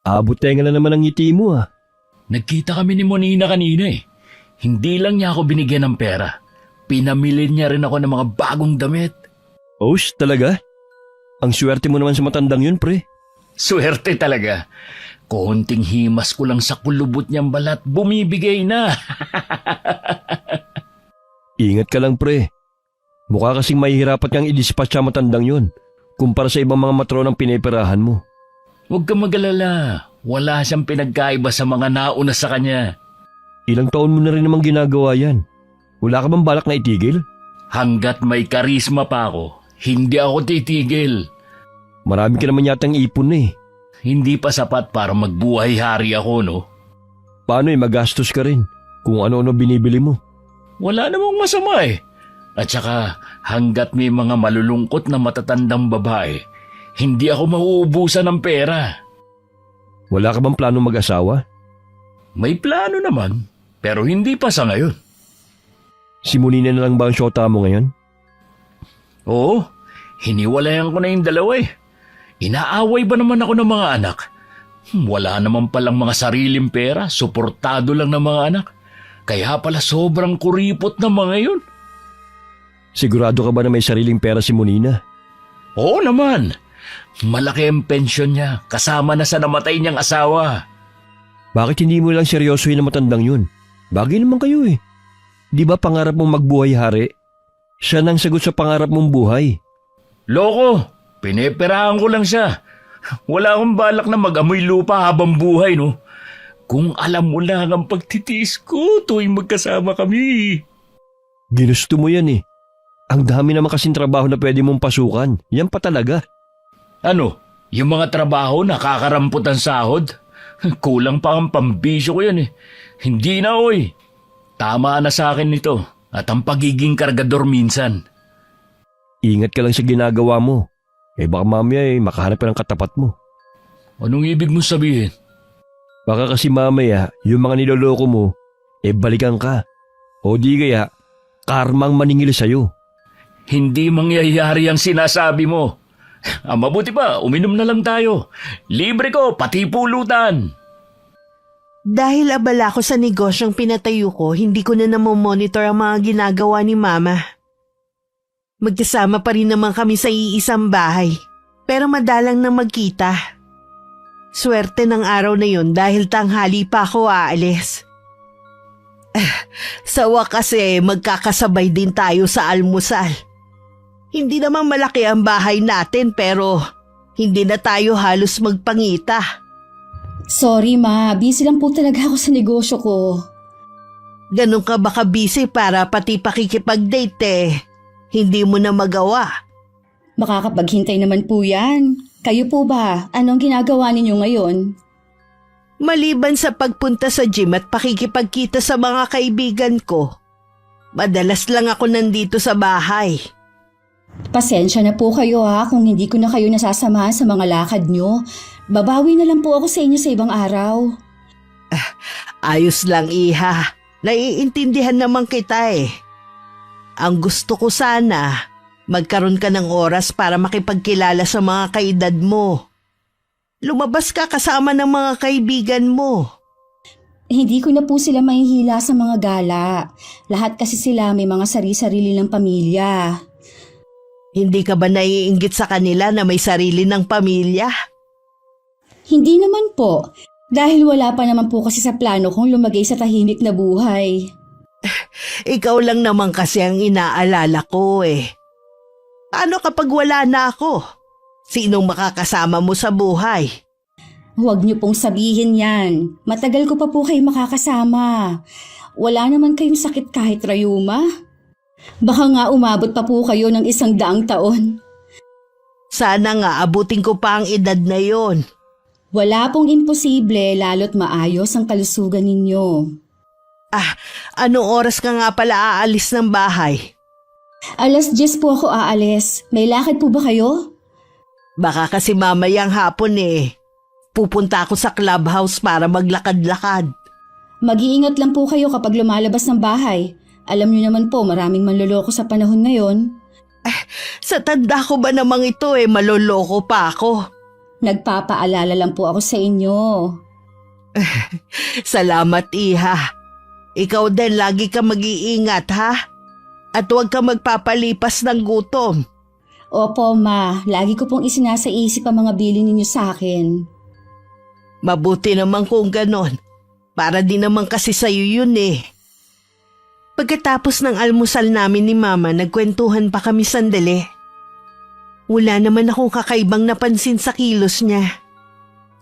Abot tenga na naman ang ngiti mo ah. Nagkita kami ni Monina kanina eh. Hindi lang niya ako binigyan ng pera. Pinamili niya rin ako ng mga bagong damit. Osh, talaga? Ang swerte mo naman sa matandang yun, pre. Swerte talaga. Konting himas ko lang sa kulubot niyang balat, bumibigay na. Ingat ka lang, pre. Mukha kasing mahihirapat kang i-dispatch sa matandang yun kumpara sa ibang mga matronang pineperahan mo. Huwag kang mag-alala. Wala siyang pinagkaiba sa mga nauna sa kanya. Ilang taon mo na rin namang ginagawa yan. Wala ka bang balak na itigil? Hanggat may karisma pa ako, hindi ako titigil. Marami ka naman yatang ipon eh. Hindi pa sapat para magbuhay-hari ako, no? Paano magastos ka rin kung ano-ano binibili mo? Wala namang masama eh. At saka, hanggat may mga malulungkot na matatandang babae, hindi ako mauubusan ng pera. Wala ka bang plano mag-asawa? May plano naman, pero hindi pa sa ngayon. Si Monina na lang ba ang syota mo ngayon? Oo, hiniwalayan ko na yung dalawa eh. Inaaway ba naman ako ng mga anak? Wala naman palang mga sariling pera, suportado lang ng mga anak. Kaya pala sobrang kuripot ng mga yun. Sigurado ka ba na may sariling pera si Monina? Oo naman. Malaki ang pensyon niya, kasama na sa namatay niyang asawa. Bakit hindi mo lang seryosohin na matandang yun? Bagay naman kayo eh. Di ba pangarap mong magbuhay-hari? Siya nang sagot sa pangarap mong buhay. Loko, pineperahan ko lang siya. Wala akong balak na mag-amoy lupa habang buhay, no? Kung alam mo lang ang pagtitiis ko tuwing magkasama kami. Ginusto mo yan eh. Ang dami naman kasing trabaho na pwede mong pasukan. Yan pa talaga. Ano? Yung mga trabaho nakakarampot ang sahod? Kulang pa ang pambisyo ko yan eh. Hindi na oy. Tama na sa akin nito at ang pagiging kargador minsan. Ingat ka lang sa ginagawa mo. Baka mamaya makahanap ka ng katapat mo. Anong ibig mo sabihin? Baka kasi mamaya yung mga niloloko mo, balikan ka. O di kaya, karmang maningil sa'yo. Hindi mangyayari ang sinasabi mo. Mabuti pa, uminom na lang tayo. Libre ko, pati pulutan. Dahil abala ko sa negosyong pinatayo ko, hindi ko na namomonitor ang mga ginagawa ni Mama. Magkasama pa rin naman kami sa iisang bahay, pero madalang na magkita. Swerte ng araw na yun dahil tanghali pa ako aalis. Sa wakas magkakasabay din tayo sa almusal. Hindi naman malaki ang bahay natin pero hindi na tayo halos magpangita. Sorry ma, busy lang po talaga ako sa negosyo ko. Ganun ka ba ka-busy para pati pakikipag-date hindi mo na magawa? Makakapaghintay naman po yan. Kayo po ba? Anong ginagawa ninyo ngayon? Maliban sa pagpunta sa gym at pakikipagkita sa mga kaibigan ko, madalas lang ako nandito sa bahay. Pasensya na po kayo kung hindi ko na kayo nasasamahan sa mga lakad nyo. Babawi na lang po ako sa inyo sa ibang araw. Ayos lang iha, naiintindihan naman kita Ang gusto ko sana, magkaroon ka ng oras para makipagkilala sa mga kaedad mo. Lumabas ka kasama ng mga kaibigan mo. Hindi ko na po sila mahihila sa mga gala. Lahat kasi sila may mga sari-sarili ng pamilya. Hindi ka ba naiinggit sa kanila na may sarili ng pamilya? Hindi naman po. Dahil wala pa naman po kasi sa plano kong lumagay sa tahimik na buhay. Ikaw lang naman kasi ang inaalala ko Ano kapag wala na ako? Sinong makakasama mo sa buhay? Huwag niyo pong sabihin yan. Matagal ko pa po kayo makakasama. Wala naman kayong sakit kahit rayuma. Baka nga umabot pa po kayo ng 100 taon. Sana nga abutin ko pa ang edad na yon. Wala pong imposible lalo't maayos ang kalusugan ninyo. Anong oras ka nga pala aalis ng bahay? 10:00 po ako aalis. May lakad po ba kayo? Baka kasi mamayang hapon Pupunta ako sa clubhouse para maglakad-lakad. Mag-iingat lang po kayo kapag lumalabas ng bahay. Alam niyo naman po maraming manloloko sa panahon ngayon. Sa tanda ko ba namang ito maloloko pa ako? Nagpapaalala lang po ako sa inyo. Salamat, Iha. Ikaw din lagi ka mag-iingat, ha? At huwag ka magpapalipas ng gutom. Opo, Ma. Lagi ko pong isinasaisip ang mga bilin ninyo sa akin. Mabuti naman kung ganon. Para din naman kasi sa'yo yun eh. Pagkatapos ng almusal namin ni Mama, nagkwentuhan pa kami sandali. Wala naman akong kakaibang napansin sa kilos niya.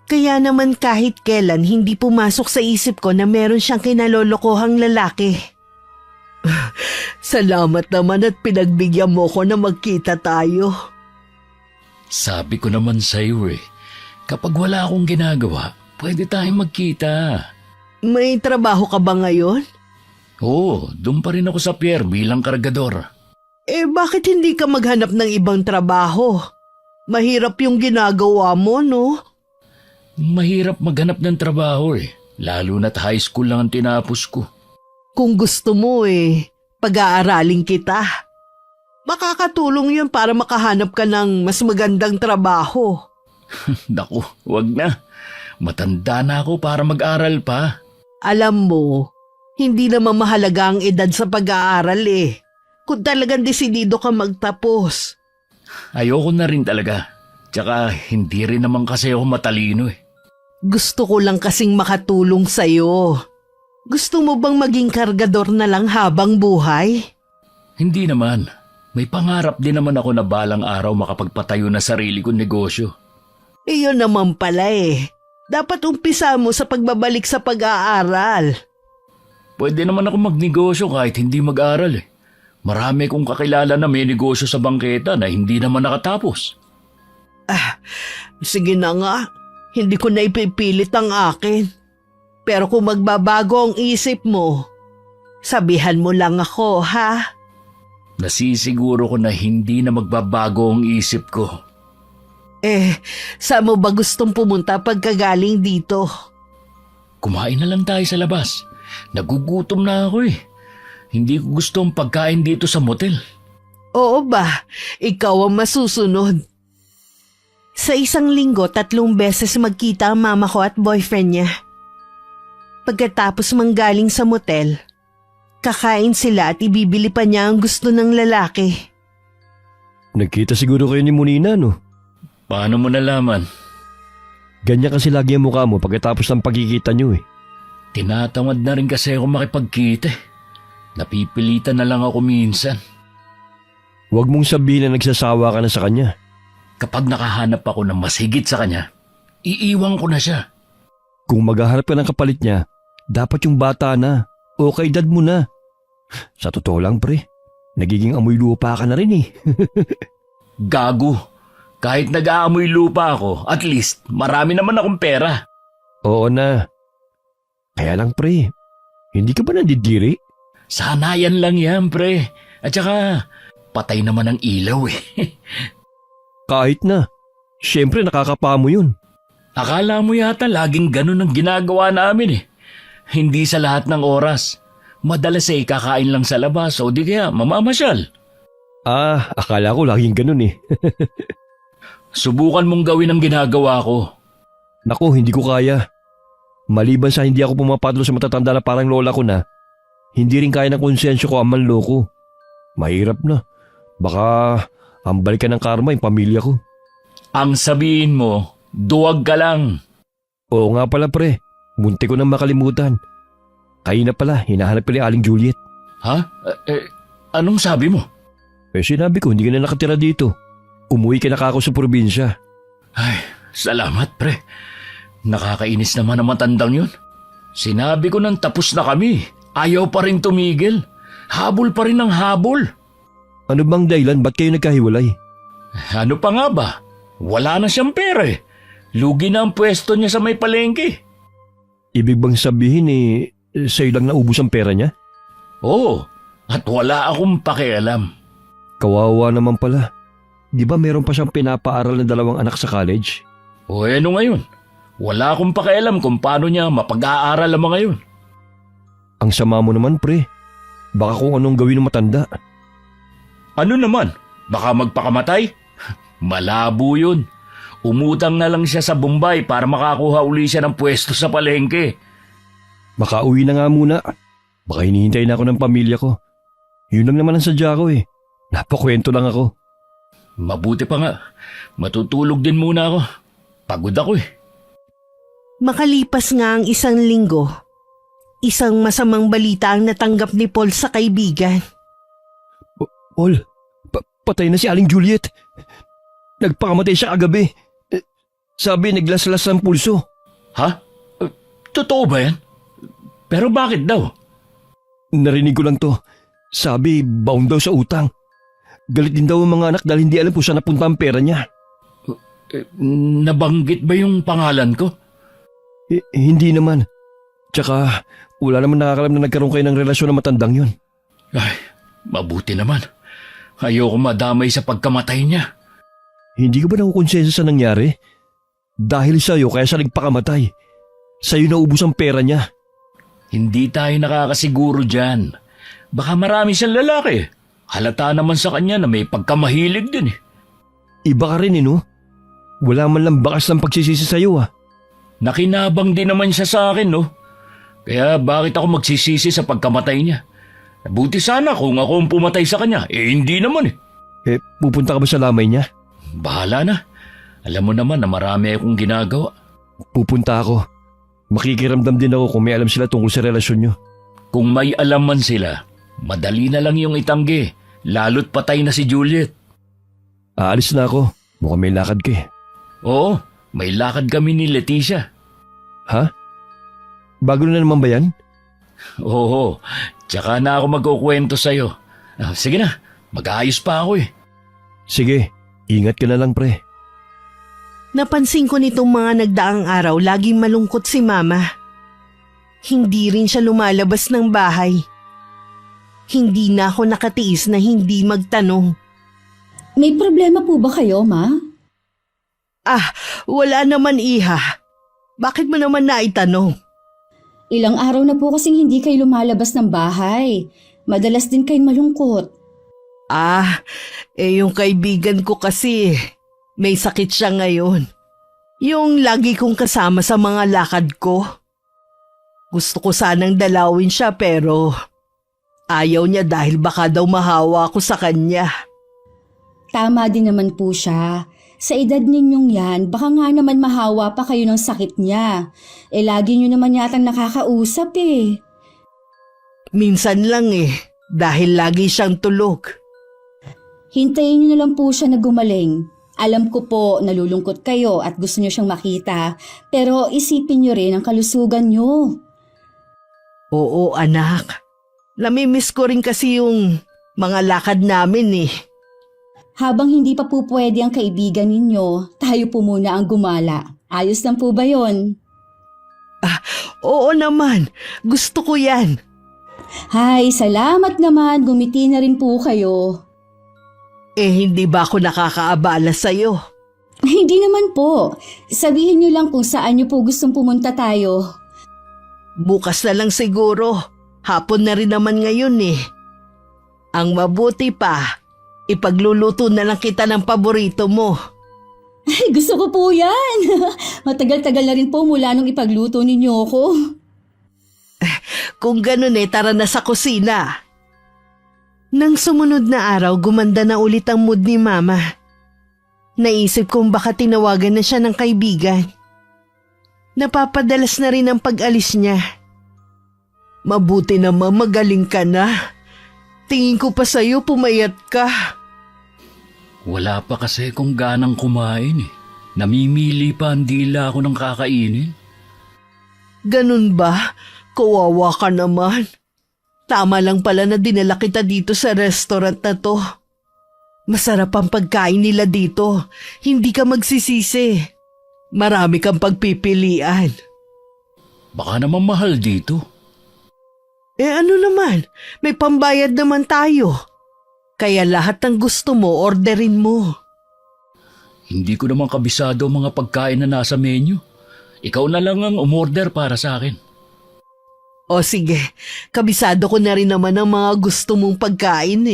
Kaya naman kahit kailan hindi pumasok sa isip ko na meron siyang kinalolokohang lalaki. Salamat naman at pinagbigyan mo ko na magkita tayo. Sabi ko naman sa'yo kapag wala akong ginagawa, pwede tayong magkita. May trabaho ka ba ngayon? Oo, doon pa rin ako sa pier bilang kargador. Bakit hindi ka maghanap ng ibang trabaho? Mahirap yung ginagawa mo, no? Mahirap maghanap ng trabaho lalo na't high school lang ang tinapos ko. Kung gusto mo pag-aaralin kita. Makakatulong yun para makahanap ka ng mas magandang trabaho. Naku, wag na. Matanda na ako para mag-aral pa. Alam mo, hindi naman mahalaga ang edad sa pag-aaral Kung talagang desidido ka magtapos. Ayoko na rin talaga. Tsaka hindi rin naman kasi ako matalino Gusto ko lang kasing makatulong sa'yo. Gusto mo bang maging kargador na lang habang buhay? Hindi naman. May pangarap din naman ako na balang araw makapagpatayo na sarili kong negosyo. Iyon naman pala Dapat umpisa mo sa pagbabalik sa pag-aaral. Pwede naman ako magnegosyo kahit hindi mag-aral Marami kong kakilala na may negosyo sa bangketa na hindi naman nakatapos. Sige na nga, hindi ko na ipipilit ang akin. Pero kung magbabago ang isip mo, sabihan mo lang ako, ha? Nasisiguro ko na hindi na magbabago ang isip ko. Saan mo ba gustong pumunta pagkagaling dito? Kumain na lang tayo sa labas. Nagugutom na ako Hindi ko gusto ang pagkain dito sa motel. Oo ba? Ikaw ang masusunod. Sa isang linggo, 3 beses magkita ang mama ko at boyfriend niya. Pagkatapos manggaling sa motel, kakain sila at ibibili pa niya ang gusto ng lalaki. Nagkita siguro kayo ni Munina, no? Paano mo nalaman? Ganyan kasi lagi ang mukha mo pagkatapos ng pagkikita niyo Tinatamad na rin kasi ako makipagkita Napipilitan na lang ako minsan. Huwag mong sabihin na nagsasawa ka na sa kanya. Kapag nakahanap ako ng mas higit sa kanya, iiwan ko na siya. Kung maghahanap ka ng kapalit niya, dapat yung bata na o kaedad mo na. Sa totoo lang pre, nagiging amoy lupa ka na rin Gago. Kahit nag-aamoy lupa ako, at least marami naman akong pera. Oo na. Kaya lang pre, hindi ka ba nandidiri? Sanayan lang yan, pre. At saka, patay naman ang ilaw Kahit na. Siyempre nakakapamo yun. Akala mo yata laging ganun ang ginagawa namin Hindi sa lahat ng oras. Madalas kakain lang sa labas o di kaya mamamasyal. Akala ko laging ganun Subukan mong gawin ang ginagawa ko. Naku, hindi ko kaya. Maliban sa hindi ako pumapatlo sa matatanda na parang lola ko na, hindi rin kaya ng konsensyo ko ang manloko. Mahirap na. Baka ambal ka ng karma yung pamilya ko. Ang sabihin mo, duwag ka lang. Oo nga pala pre, munti ko nang makalimutan. Kayo na pala, hinahanap pala Aling Juliet. Ha? Anong sabi mo? Sinabi ko, hindi ka na nakatira dito. Umuwi ka na kako sa probinsya. Ay, salamat pre. Nakakainis naman ang matandang yun. Sinabi ko nang tapos na kami. Ayaw pa rin tumigil. Habol pa rin ang habol. Ano bang dahilan? Ba't kayo nagkahiwalay? Ano pa nga ba? Wala na siyang pera Lugi na ang pwesto niya sa may palengke. Ibig bang sabihin sa'yo lang naubos ang pera niya? Oo, at wala akong pakialam. Kawawa naman pala. Di ba meron pa siyang pinapaaral ng 2 anak sa college? O ano ngayon? Wala akong pakialam kung paano niya mapag-aaral ang mga yun. Ang sama mo naman pre. Baka kung anong gawin ng matanda. Ano naman? Baka magpakamatay? Malabo yun. Umutang na lang siya sa Bombay para makakuha uli siya ng pwesto sa palengke. Makauwi na nga muna. Baka hinihintay na ako ng pamilya ko. Yun lang naman ang sadya ko eh. Napakwento lang ako. Mabuti pa nga. Matutulog din muna ako. Pagod ako eh. Makalipas nga ang 1 linggo, isang masamang balita ang natanggap ni Paul sa kaibigan. Paul, patay na si Aling Juliet. Nagpakamatay siya kagabi. Sabi naglaslas ang pulso. Ha? Totoo ba yan? Pero bakit daw? Narinig ko lang to. Sabi bound daw sa utang. Galit din daw ang mga anak dahil hindi alam kung saan napunta ang pera niya. Nabanggit ba yung pangalan ko? Hindi naman. Tsaka wala naman nakakalam na nagkaroon kayo ng relasyon na matandang yun. Ay, mabuti naman. Ayoko madamay sa pagkamatay niya. Hindi ka ba nakukonsensa sa nangyari? Dahil sa'yo kaya siya nagpakamatay. Sa'yo naubos ang pera niya. Hindi tayo nakakasiguro dyan. Baka marami siyang lalaki. Halata naman sa kanya na may pagkamahilig din eh. Iba ka rin no? Wala man lang bakas ng pagsisisi sa'yo Nakinabang din naman siya sa akin no. Kaya bakit ako magsisisi sa pagkamatay niya? Buti sana kung ako ang pumatay sa kanya. Hindi naman eh. Pupunta ka ba sa lamay niya? Bahala na. Alam mo naman na marami akong ginagawa. Pupunta ako. Makikiramdam din ako kung may alam sila tungkol sa relasyon niyo. Kung may alam man sila, madali na lang yung itanggi. Lalo't patay na si Juliet. Aalis na ako. Mukhang may lakad ka eh. Oo, may lakad kami ni Leticia. Ha? Bago na naman ba yan? Oo, tsaka na ako magkukwento sa'yo. Sige na, mag-aayos pa ako eh. Sige, ingat ka na lang pre. Napansin ko nitong mga nagdaang araw laging malungkot si Mama. Hindi rin siya lumalabas ng bahay. Hindi na ako nakatiis na hindi magtanong. May problema po ba kayo, Ma? Wala naman iha. Bakit mo naman naitanong? Ilang araw na po kasing hindi kayo lumalabas ng bahay. Madalas din kayong malungkot. Yung kaibigan ko kasi, may sakit siya ngayon. Yung lagi kong kasama sa mga lakad ko. Gusto ko sanang dalawin siya pero ayaw niya dahil baka daw mahawa ako sa kanya. Tama din naman po siya. Sa edad ninyong yan, baka nga naman mahawa pa kayo ng sakit niya. Lagi nyo naman yatang nakakausap eh. Minsan lang dahil lagi siyang tulog. Hintayin nyo na lang po siya na gumaling. Alam ko po, nalulungkot kayo at gusto nyo siyang makita. Pero isipin nyo rin ang kalusugan nyo. Oo anak, namimiss ko rin kasi yung mga lakad namin Habang hindi pa po pwede ang kaibigan ninyo, tayo po muna ang gumala. Ayos lang po ba yon? Oo naman, gusto ko yan. Hay, salamat naman. Gumiti na rin po kayo. Hindi ba ako nakakaabala sa'yo? Hindi naman po. Sabihin nyo lang kung saan nyo po gustong pumunta tayo. Bukas na lang siguro. Hapon na rin naman ngayon Ang mabuti pa, ipagluluto na lang kita ng paborito mo. Ay, gusto ko po yan. Matagal-tagal na rin po mula nung ipagluto ninyo ako. Kung ganun tara na sa kusina. Nang sumunod na araw, gumanda na ulit ang mood ni Mama. Naisip kong baka tinawagan na siya ng kaibigan. Napapadalas na rin ang pag-alis niya. Mabuti naman magaling ka na. Tingin ko pa sa'yo pumayat ka. Wala pa kasi kung ganang kumain eh. Namimili pa ang dila ako ng kakainin. Ganun ba? Kawawa ka naman. Tama lang pala na dinala kita dito sa restaurant na to. Masarap ang pagkain nila dito. Hindi ka magsisisi. Marami kang pagpipilian. Baka naman mahal dito. Ano naman? May pambayad naman tayo. Kaya lahat ng gusto mo, orderin mo. Hindi ko naman kabisado ang mga pagkain na nasa menu. Ikaw na lang ang umorder para sa akin. O sige, kabisado ko na rin naman ang mga gusto mong pagkain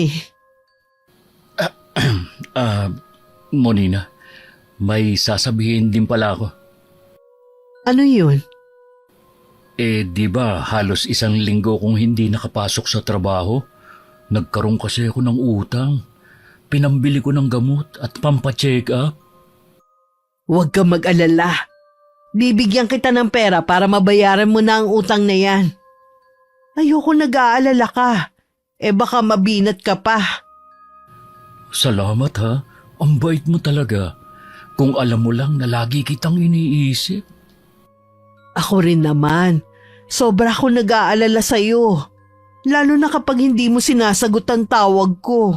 Monina, May sasabihin din pala ako. Ano yun? Di ba halos 1 linggo kong hindi nakapasok sa trabaho? Nagkaroon kasi ako ng utang. Pinambili ko ng gamot at pampacheck up. Huwag kang mag-alala. Bibigyan kita ng pera para mabayaran mo na ang utang na yan. Ayoko nag-aalala ka. Baka mabinat ka pa. Salamat ha. Ang bait mo talaga. Kung alam mo lang na lagi kitang iniisip. Ako rin naman. Sobra ako nag-aalala sa'yo. Lalo na kapag hindi mo sinasagot ang tawag ko.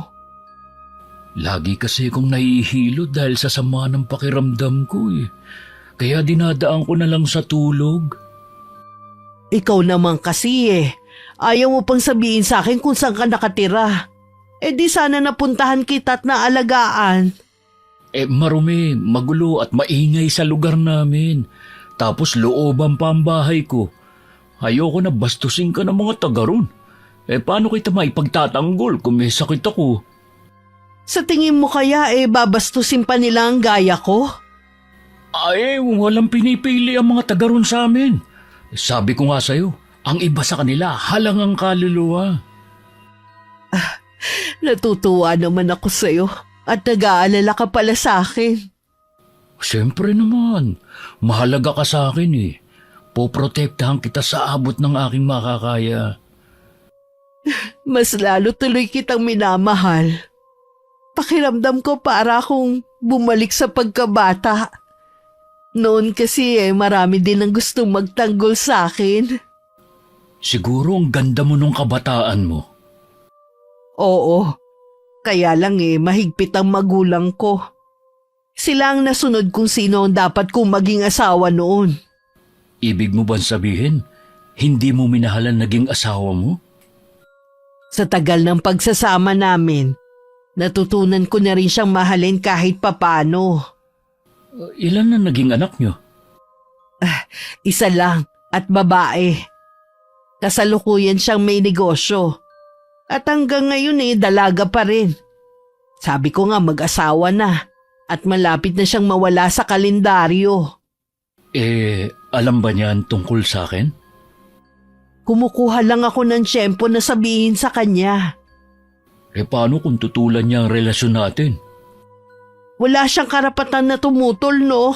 Lagi kasi akong nahihilo dahil sa sama ng pakiramdam ko eh. Kaya dinadaan ko na lang sa tulog. Ikaw naman kasi Ayaw mo pang sabihin sa akin kung saan ka nakatira. Di sana napuntahan kita at naalagaan. Marumi, magulo at maingay sa lugar namin. Tapos looban pa ang bahay ko. Ayoko na bastusin ka ng mga taga ron. Paano kita maipagtatanggol kung may sakit ako? Sa tingin mo kaya babastusin pa nila ang gaya ko? Walang pinipili ang mga taga ron sa amin. Sabi ko nga sa'yo, ang iba sa kanila halang ang kaluluwa. Natutuwa naman ako sa'yo at nag-aalala ka pala sa akin. Siyempre naman, mahalaga ka sa akin eh. Poprotektahan kita sa abot ng aking makakaya. Mas lalo tuloy kitang minamahal. Pakiramdam ko para akong bumalik sa pagkabata. Noon kasi marami din ang gustong magtanggol sa akin. Siguro ang ganda mo nung kabataan mo. Oo, kaya lang mahigpit ang magulang ko. Sila ang nasunod kung sino ang dapat kong maging asawa noon. Ibig mo ba sabihin, hindi mo minahalan naging asawa mo? Sa tagal ng pagsasama namin, natutunan ko na rin siyang mahalin kahit papano. Ilan na naging anak niyo? Isa lang at babae. Kasalukuyan siyang may negosyo. At hanggang ngayon dalaga pa rin. Sabi ko nga mag-asawa na at malapit na siyang mawala sa kalendaryo. Alam ba niyan tungkol sa akin? Kumukuha lang ako ng tiyempo na sabihin sa kanya. Paano kung tutulan niya ang relasyon natin? Wala siyang karapatan na tumutol, no?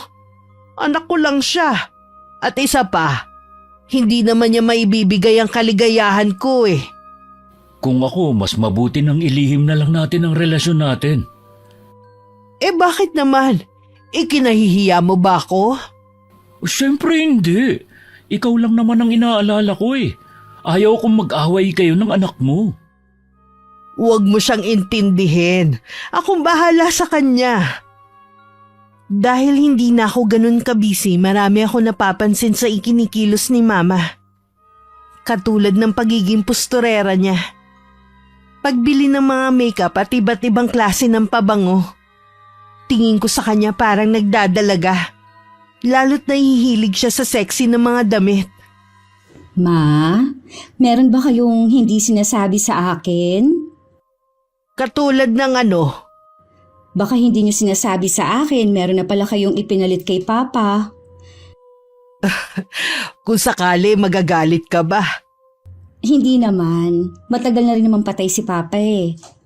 Anak ko lang siya. At isa pa, hindi naman niya maibibigay ang kaligayahan ko Kung ako, mas mabuti nang ilihim na lang natin ang relasyon natin. Bakit naman? Kinahihiya mo ba ako? Siyempre hindi. Ikaw lang naman ang inaalala ko Ayaw kong mag-away kayo ng anak mo. Huwag mo siyang intindihin. Akong bahala sa kanya. Dahil hindi na ako ganun kabisi, marami ako napapansin sa ikinikilos ni Mama. Katulad ng pagiging pusturera niya. Pagbili ng mga makeup at iba't ibang klase ng pabango. Tingin ko sa kanya parang nagdadalaga. Lalo't nahihilig siya sa sexy ng mga damit. Ma, meron ba kayong hindi sinasabi sa akin? Katulad ng ano? Baka hindi niyo sinasabi sa akin, meron na pala kayong ipinalit kay Papa. Kung sakali magagalit ka ba? Hindi naman. Matagal na rin naman patay si Papa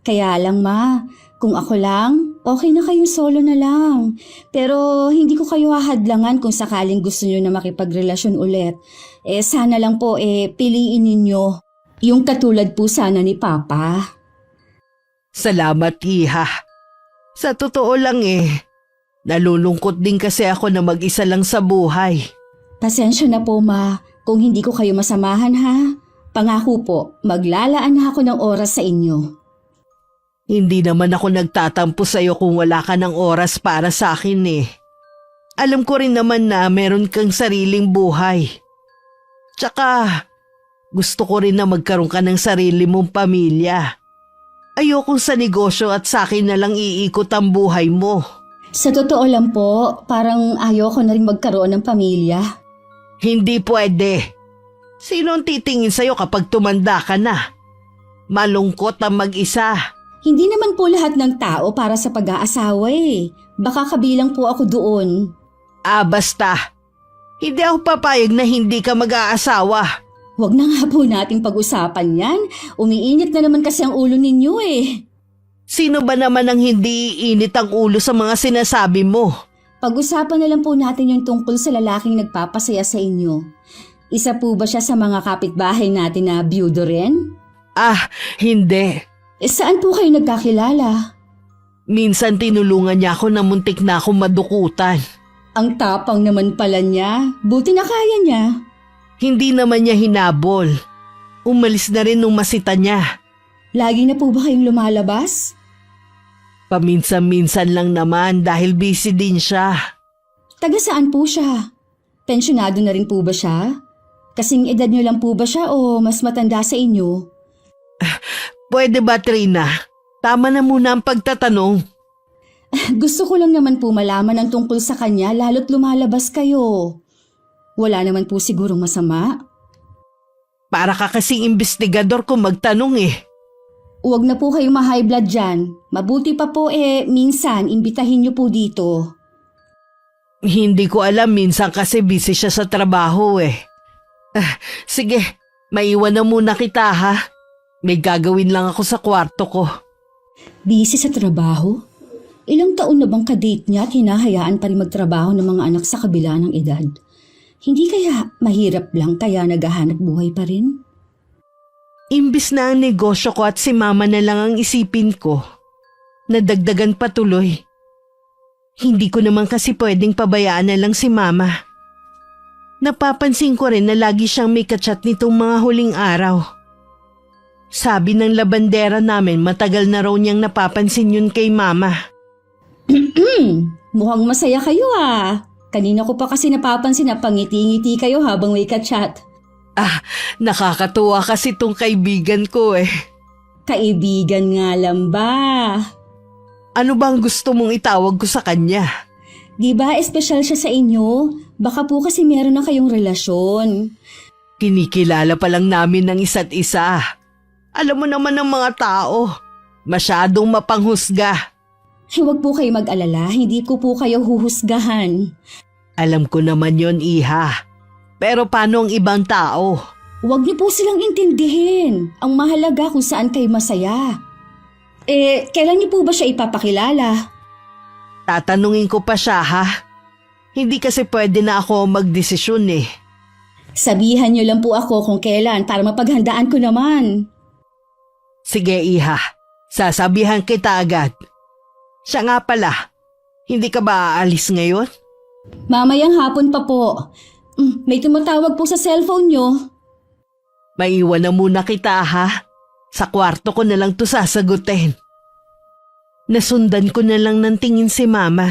Kaya lang ma, kung ako lang, okay na kayong solo na lang. Pero hindi ko kayo hahadlangan kung sakaling gusto niyo na makipagrelasyon ulit. Sana lang po piliin ninyo yung katulad po sana ni Papa. Salamat, Iha. Sa totoo lang nalulungkot din kasi ako na mag-isa lang sa buhay. Pasensya na po ma, kung hindi ko kayo masamahan ha. Pangako po, maglalaan na ako ng oras sa inyo. Hindi naman ako nagtatampo sa'yo kung wala ka ng oras para sa akin Alam ko rin naman na meron kang sariling buhay. Tsaka, gusto ko rin na magkaroon ka ng sarili mong pamilya. Ayokong sa negosyo at sa akin na lang iikot ang buhay mo. Sa totoo lang po, parang ayoko na rin magkaroon ng pamilya. Hindi pwede. Sino ang titingin sa'yo kapag tumanda ka na? Malungkot ang mag-isa. Hindi naman po lahat ng tao para sa pag-aasawa eh. Baka kabilang po ako doon. Basta. Hindi ako papayag na hindi ka mag-aasawa. Huwag na nga po nating pag-usapan yan. Umiinit na naman kasi ang ulo ninyo eh. Sino ba naman ang hindi iinit ang ulo sa mga sinasabi mo? Pag-usapan na lang po natin yung tungkol sa lalaking nagpapasaya sa inyo. Isa po ba siya sa mga kapitbahay natin na byudo rin? Hindi. Saan po kayo nagkakilala? Minsan tinulungan niya ako na muntik na akong madukutan. Ang tapang naman pala niya. Buti na kaya niya. Hindi naman niya hinabol. Umalis na rin nung masita niya. Lagi na po ba kayong lumalabas? Paminsan-minsan lang naman dahil busy din siya. Taga saan po siya? Pensyonado na rin po ba siya? Kasing edad niyo lang po ba siya o mas matanda sa inyo? Pwede ba, Trina? Tama na muna ang pagtatanong. Gusto ko lang naman po malaman ang tungkol sa kanya lalo't lumalabas kayo. Wala naman po sigurong masama. Para ka kasing investigador kung magtanong eh. Huwag na po kayong ma-high blood dyan. Mabuti pa po minsan imbitahin niyo po dito. Hindi ko alam, minsan kasi busy siya sa trabaho eh. Sige, maiwan na muna kita ha. May gagawin lang ako sa kwarto ko. Busy sa trabaho? Ilang taon na bang kadate niya at hinahayaan pa rin magtrabaho ng mga anak sa kabila ng edad? Hindi kaya mahirap lang kaya naghahanap buhay pa rin? Imbis na ang negosyo ko at si mama na lang ang isipin ko, nadagdagan pa tuloy. Hindi ko naman kasi pwedeng pabayaan na lang si mama. Napapansin ko rin na lagi siyang may kachat nitong mga huling araw. Sabi ng labandera namin matagal na raw niyang napapansin yun kay mama. Mukhang masaya kayo ah. Kanina ko pa kasi napapansin na pangiti-ngiti kayo habang may kachat. Nakakatuwa kasi tong kaibigan ko eh. Kaibigan nga lang ba? Ano bang gusto mong itawag ko sa kanya? Di ba espesyal siya sa inyo? Baka po kasi meron na kayong relasyon. Kinikilala pa lang namin ng isa't isa. Alam mo naman ng mga tao, masyadong mapanghusga. Huwag po kayo mag-alala, hindi ko po kayo huhusgahan. Alam ko naman yon, Iha. Pero paano ang ibang tao? Huwag niyo po silang intindihin. Ang mahalaga kung saan kayo masaya. Kailan niyo po ba siya ipapakilala? Tatanungin ko pa siya ha. Hindi kasi pwede na ako magdesisyon eh. Sabihan niyo lang po ako kung kailan para mapaghandaan ko naman. Sige, Iha. Sasabihan kita agad. Siya nga pala, hindi ka ba aalis ngayon? Mamayang hapon pa po. May tumatawag po sa cellphone niyo. Maiwan na muna kita ha. Sa kwarto ko na lang to sasagutin. Nasundan ko na lang ng tingin si mama.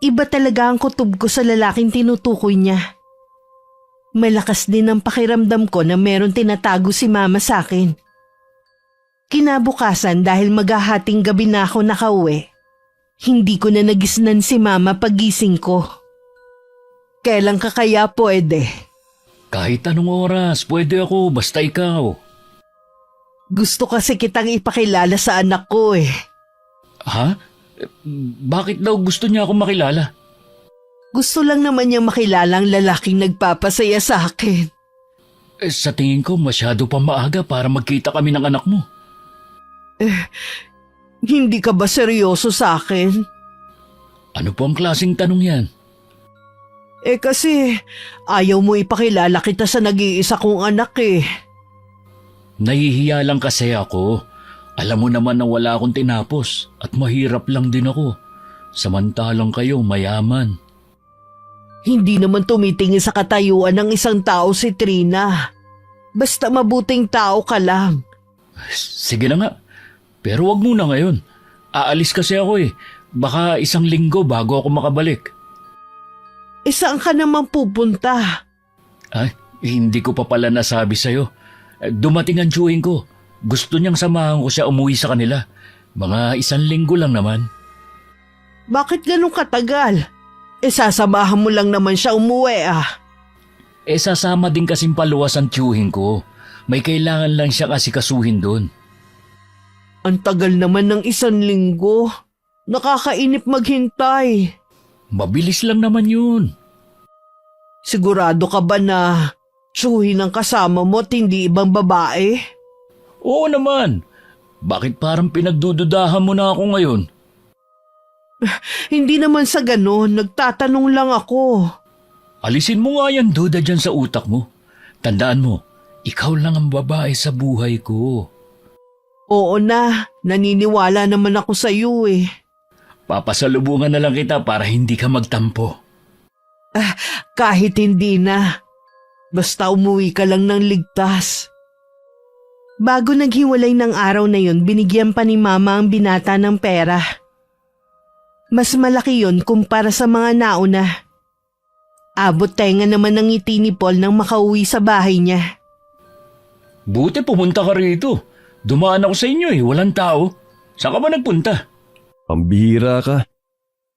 Iba talaga ang kutob ko sa lalaking tinutukoy niya. Malakas din ang pakiramdam ko na meron tinatago si mama sa akin. Kinabukasan dahil maghahating gabi na ako nakauwi, hindi ko na nagisnan si mama pagising ko. Kailan ka kaya pwede? Kahit anong oras, pwede ako, basta ikaw. Gusto kasi kitang ipakilala sa anak ko eh. Ha? Bakit daw gusto niya akong makilala? Gusto lang naman niyang makilala ang lalaking nagpapasaya sa akin. Sa tingin ko, masyado pa maaga para magkita kami ng anak mo. Hindi ka ba seryoso sa akin? Ano po ang klaseng tanong yan? Kasi ayaw mo ipakilala kita sa nag-iisa kong anak eh. Nahihiya lang kasi ako. Alam mo naman na wala akong tinapos at mahirap lang din ako. Samantalang kayo mayaman. Hindi naman tumitingin sa katayuan ng isang tao si Trina. Basta mabuting tao ka lang. Sige na nga. Pero wag muna ngayon. Aalis kasi ako eh. Baka 1 linggo bago ako makabalik. Saan ka naman pupunta? Ay, hindi ko pa pala nasabi sa'yo. Dumating ang tiyuhin ko. Gusto niyang samahan ko siya umuwi sa kanila. Mga 1 linggo lang naman. Bakit ganun katagal? Sasamahan mo lang naman siya umuwi ah. Sasama din kasing paluwas ang tiyuhin ko. May kailangan lang siyang asikasuhin doon. Ang tagal naman ng 1 linggo. Nakakainip maghintay. Mabilis lang naman yun. Sigurado ka ba na tsuhin ang kasama mo at hindi ibang babae? Oo naman. Bakit parang pinagdududahan mo na ako ngayon? Hindi naman sa ganon, nagtatanong lang ako. Alisin mo nga yan duda dyan sa utak mo. Tandaan mo, ikaw lang ang babae sa buhay ko. Oo na, naniniwala naman ako sa iyo eh. Papasalubungan na lang kita para hindi ka magtampo. Kahit hindi na. Basta umuwi ka lang ng ligtas. Bago naghiwalay ng araw na yun, binigyan pa ni Mama ang binata ng pera. Mas malaki yun kumpara sa mga nauna. Abot tenga naman ng ngiti ni Paul nang makauwi sa bahay niya. Buti pumunta ka rito. Dumaan ako sa inyo walang tao. Saan ka ba nagpunta? Pambihira ka.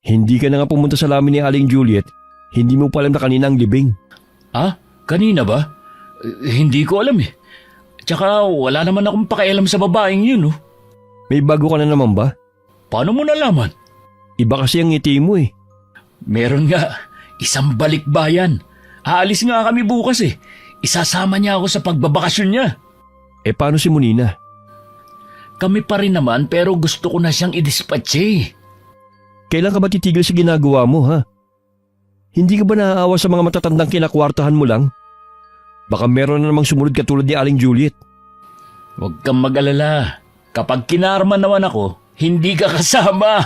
Hindi ka na nga pumunta sa lamin ni Aling Juliet. Hindi mo pa alam na kanina ang libing. Ah, kanina ba? Hindi ko alam Tsaka wala naman akong pakialam sa babaeng yun May bago ka na naman ba? Paano mo nalaman? Iba kasi ang ngiti mo Meron nga, isang balikbayan. Aalis nga kami bukas Isasama niya ako sa pagbabakasyon niya. Paano si Monina? Kami pa rin naman pero gusto ko na siyang idispatche. Kailan ka ba titigil sa ginagawa mo, ha? Hindi ka ba naaawa sa mga matatandang kinakwartahan mo lang? Baka meron na namang sumunod katulad ni Aling Juliet. Huwag kang mag-alala. Kapag kinarma naman ako, hindi ka kasama.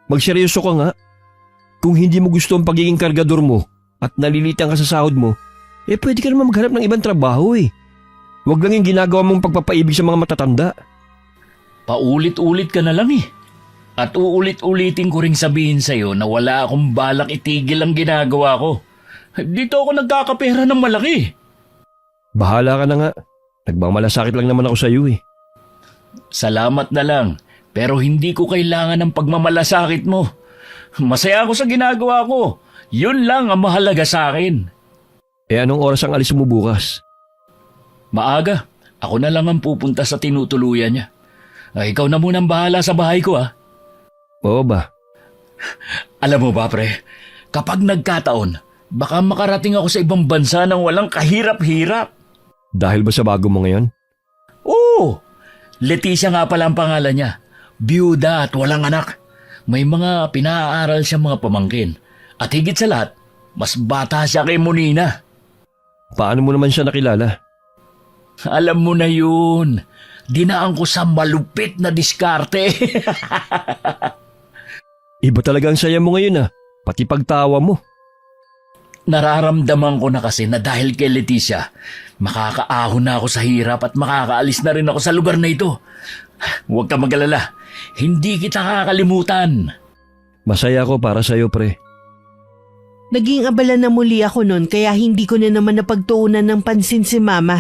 Magseryoso ka nga. Kung hindi mo gusto ang pagiging kargador mo at nalilitan ka sa sahod mo, pwede ka naman maghanap ng ibang trabaho Huwag lang yung ginagawa mong pagpapaibig sa mga matatanda. Paulit-ulit ka na lang At uulit-ulitin ko ring sabihin sa'yo na wala akong balak itigil ang ginagawa ko. Dito ako nagkakapera ng malaki. Bahala ka na nga. Nagmamalasakit lang naman ako sa iyo Salamat na lang, pero hindi ko kailangan ng pagmamalasakit mo. Masaya ako sa ginagawa ko. Yun lang ang mahalaga sa akin. Anong oras ang alis mo bukas? Maaga. Ako na lang ang pupunta sa tinutuluyan niya. Ikaw na munang bahala sa bahay ko Oo ba? Alam mo ba pre, kapag nagkataon, baka makarating ako sa ibang bansa nang walang kahirap-hirap. Dahil ba sa bago mo ngayon? Oo! Leticia nga pala ang pangalan niya. Biyuda at walang anak. May mga pinaaral siyang mga pamangkin. At higit sa lahat, mas bata siya kay Monina. Paano mo naman siya nakilala? Alam mo na yun. Dinaan ko sa malupit na diskarte. Iba talaga ang saya mo ngayon pati pagtawa mo. Nararamdaman ko na kasi na dahil kay Leticia, makakaahon na ako sa hirap at makakaalis na rin ako sa lugar na ito. Huwag ka mag-alala. Hindi kita kakalimutan. Masaya ako para sa iyo, pre. Naging abala na muli ako noon kaya hindi ko na naman napagtuunan ng pansin si Mama.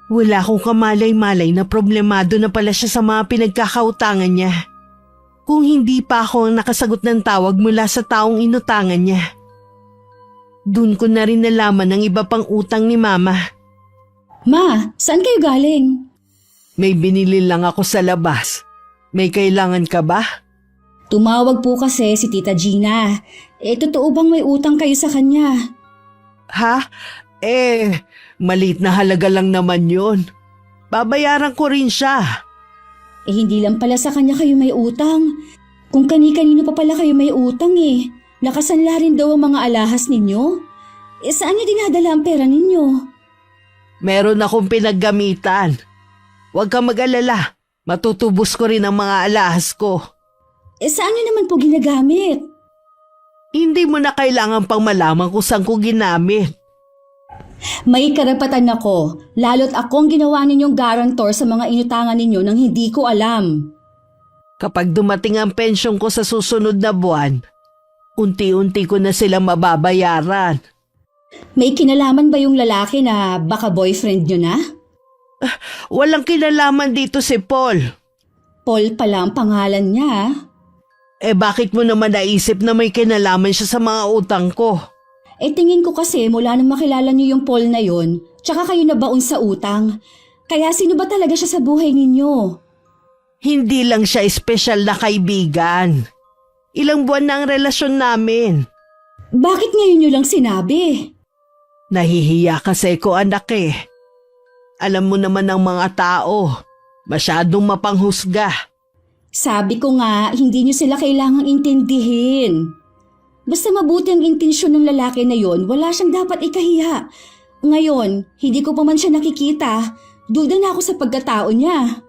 Wala akong kamalay-malay na problemado na pala siya sa mga pinagkakautangan niya. Kung hindi pa ako ang nakasagot ng tawag mula sa taong inutangan niya. Doon ko na rin nalaman ang iba pang utang ni Mama. Ma, saan kayo galing? May binili lang ako sa labas. May kailangan ka ba? Tumawag po kasi si Tita Gina. Totoo bang may utang kayo sa kanya? Ha? Maliit na halaga lang naman yun. Babayaran ko rin siya. Hindi lang pala sa kanya kayo may utang. Kung kani-kanino pa pala kayo may utang Nakasanla rin daw ang mga alahas ninyo. Saan niyo dinadala ang pera ninyo? Meron akong pinaggamitan. Huwag kang mag-alala. Matutubos ko rin ang mga alahas ko. Saan niyo naman po ginagamit? Hindi mo na kailangan pang malaman kung saan ko ginamit. May karapatan ako, lalo't akong ginawa ninyong guarantor sa mga inutangan ninyo nang hindi ko alam. Kapag dumating ang pensyon ko sa susunod na buwan, unti-unti ko na sila mababayaran. May kinalaman ba yung lalaki na baka boyfriend nyo na? Walang kinalaman dito si Paul. Paul pala ang pangalan niya. Bakit mo naman naisip na may kinalaman siya sa mga utang ko? Tingin ko kasi mula nang makilala niyo yung Paul na yon, tsaka kayo nabaon sa utang. Kaya sino ba talaga siya sa buhay ninyo? Hindi lang siya espesyal na kaibigan. Ilang buwan na ang relasyon namin. Bakit ngayon nyo lang sinabi? Nahihiya kasi ko anak eh. Alam mo naman ng mga tao, masyadong mapanghusga. Sabi ko nga, hindi nyo sila kailangang intindihin. Basta mabuti ang intensyon ng lalaki na yon, wala siyang dapat ikahiya. Ngayon, hindi ko pa man siya nakikita. Duda na ako sa pagkatao niya.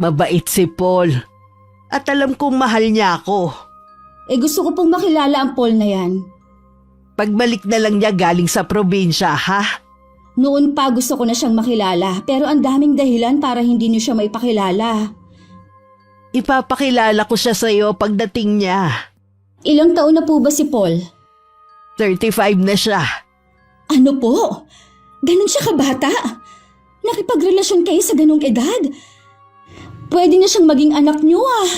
Mabait si Paul. At alam kong mahal niya ako. Gusto ko pong makilala ang Paul na yan. Pagbalik na lang niya galing sa probinsya, ha? Noon pa gusto ko na siyang makilala, pero ang daming dahilan para hindi niyo siya maipakilala. Ipapakilala ko siya sa iyo pagdating niya. Ilang taon na po ba si Paul? 35 na siya. Ano po? Ganon siya kabata? Nakipagrelasyon kayo sa ganong edad? Pwede na siyang maging anak niyo ah.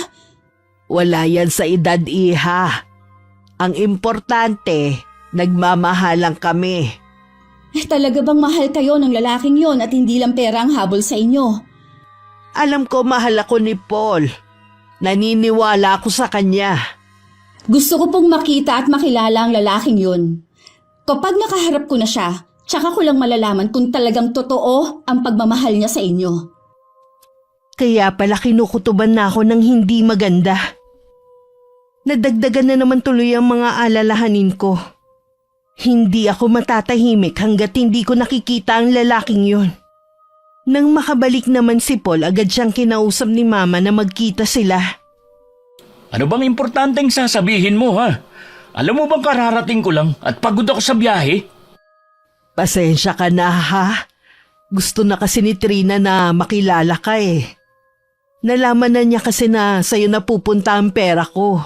Wala yan sa edad, iha. Ang importante, nagmamahalan kami. Talaga bang mahal kayo ng lalaking yon at hindi lang pera ang habol sa inyo? Alam ko mahal ako ni Paul. Naniniwala ako sa kanya. Gusto ko pong makita at makilala ang lalaking yun. Kapag nakaharap ko na siya, tsaka ko lang malalaman kung talagang totoo ang pagmamahal niya sa inyo. Kaya pala kinukutuban na ako ng hindi maganda. Nadagdagan na naman tuloy ang mga alalahanin ko. Hindi ako matatahimik hanggat hindi ko nakikita ang lalaking yon. Nang makabalik naman si Paul, agad siyang kinausap ni Mama na magkita sila. Ano bang importanteng sasabihin mo, ha? Alam mo bang kararating ko lang at pagod ako sa biyahe? Pasensya ka na, ha? Gusto na kasi ni Trina na makilala ka eh. Nalaman na niya kasi na sa'yo napupunta ang pera ko.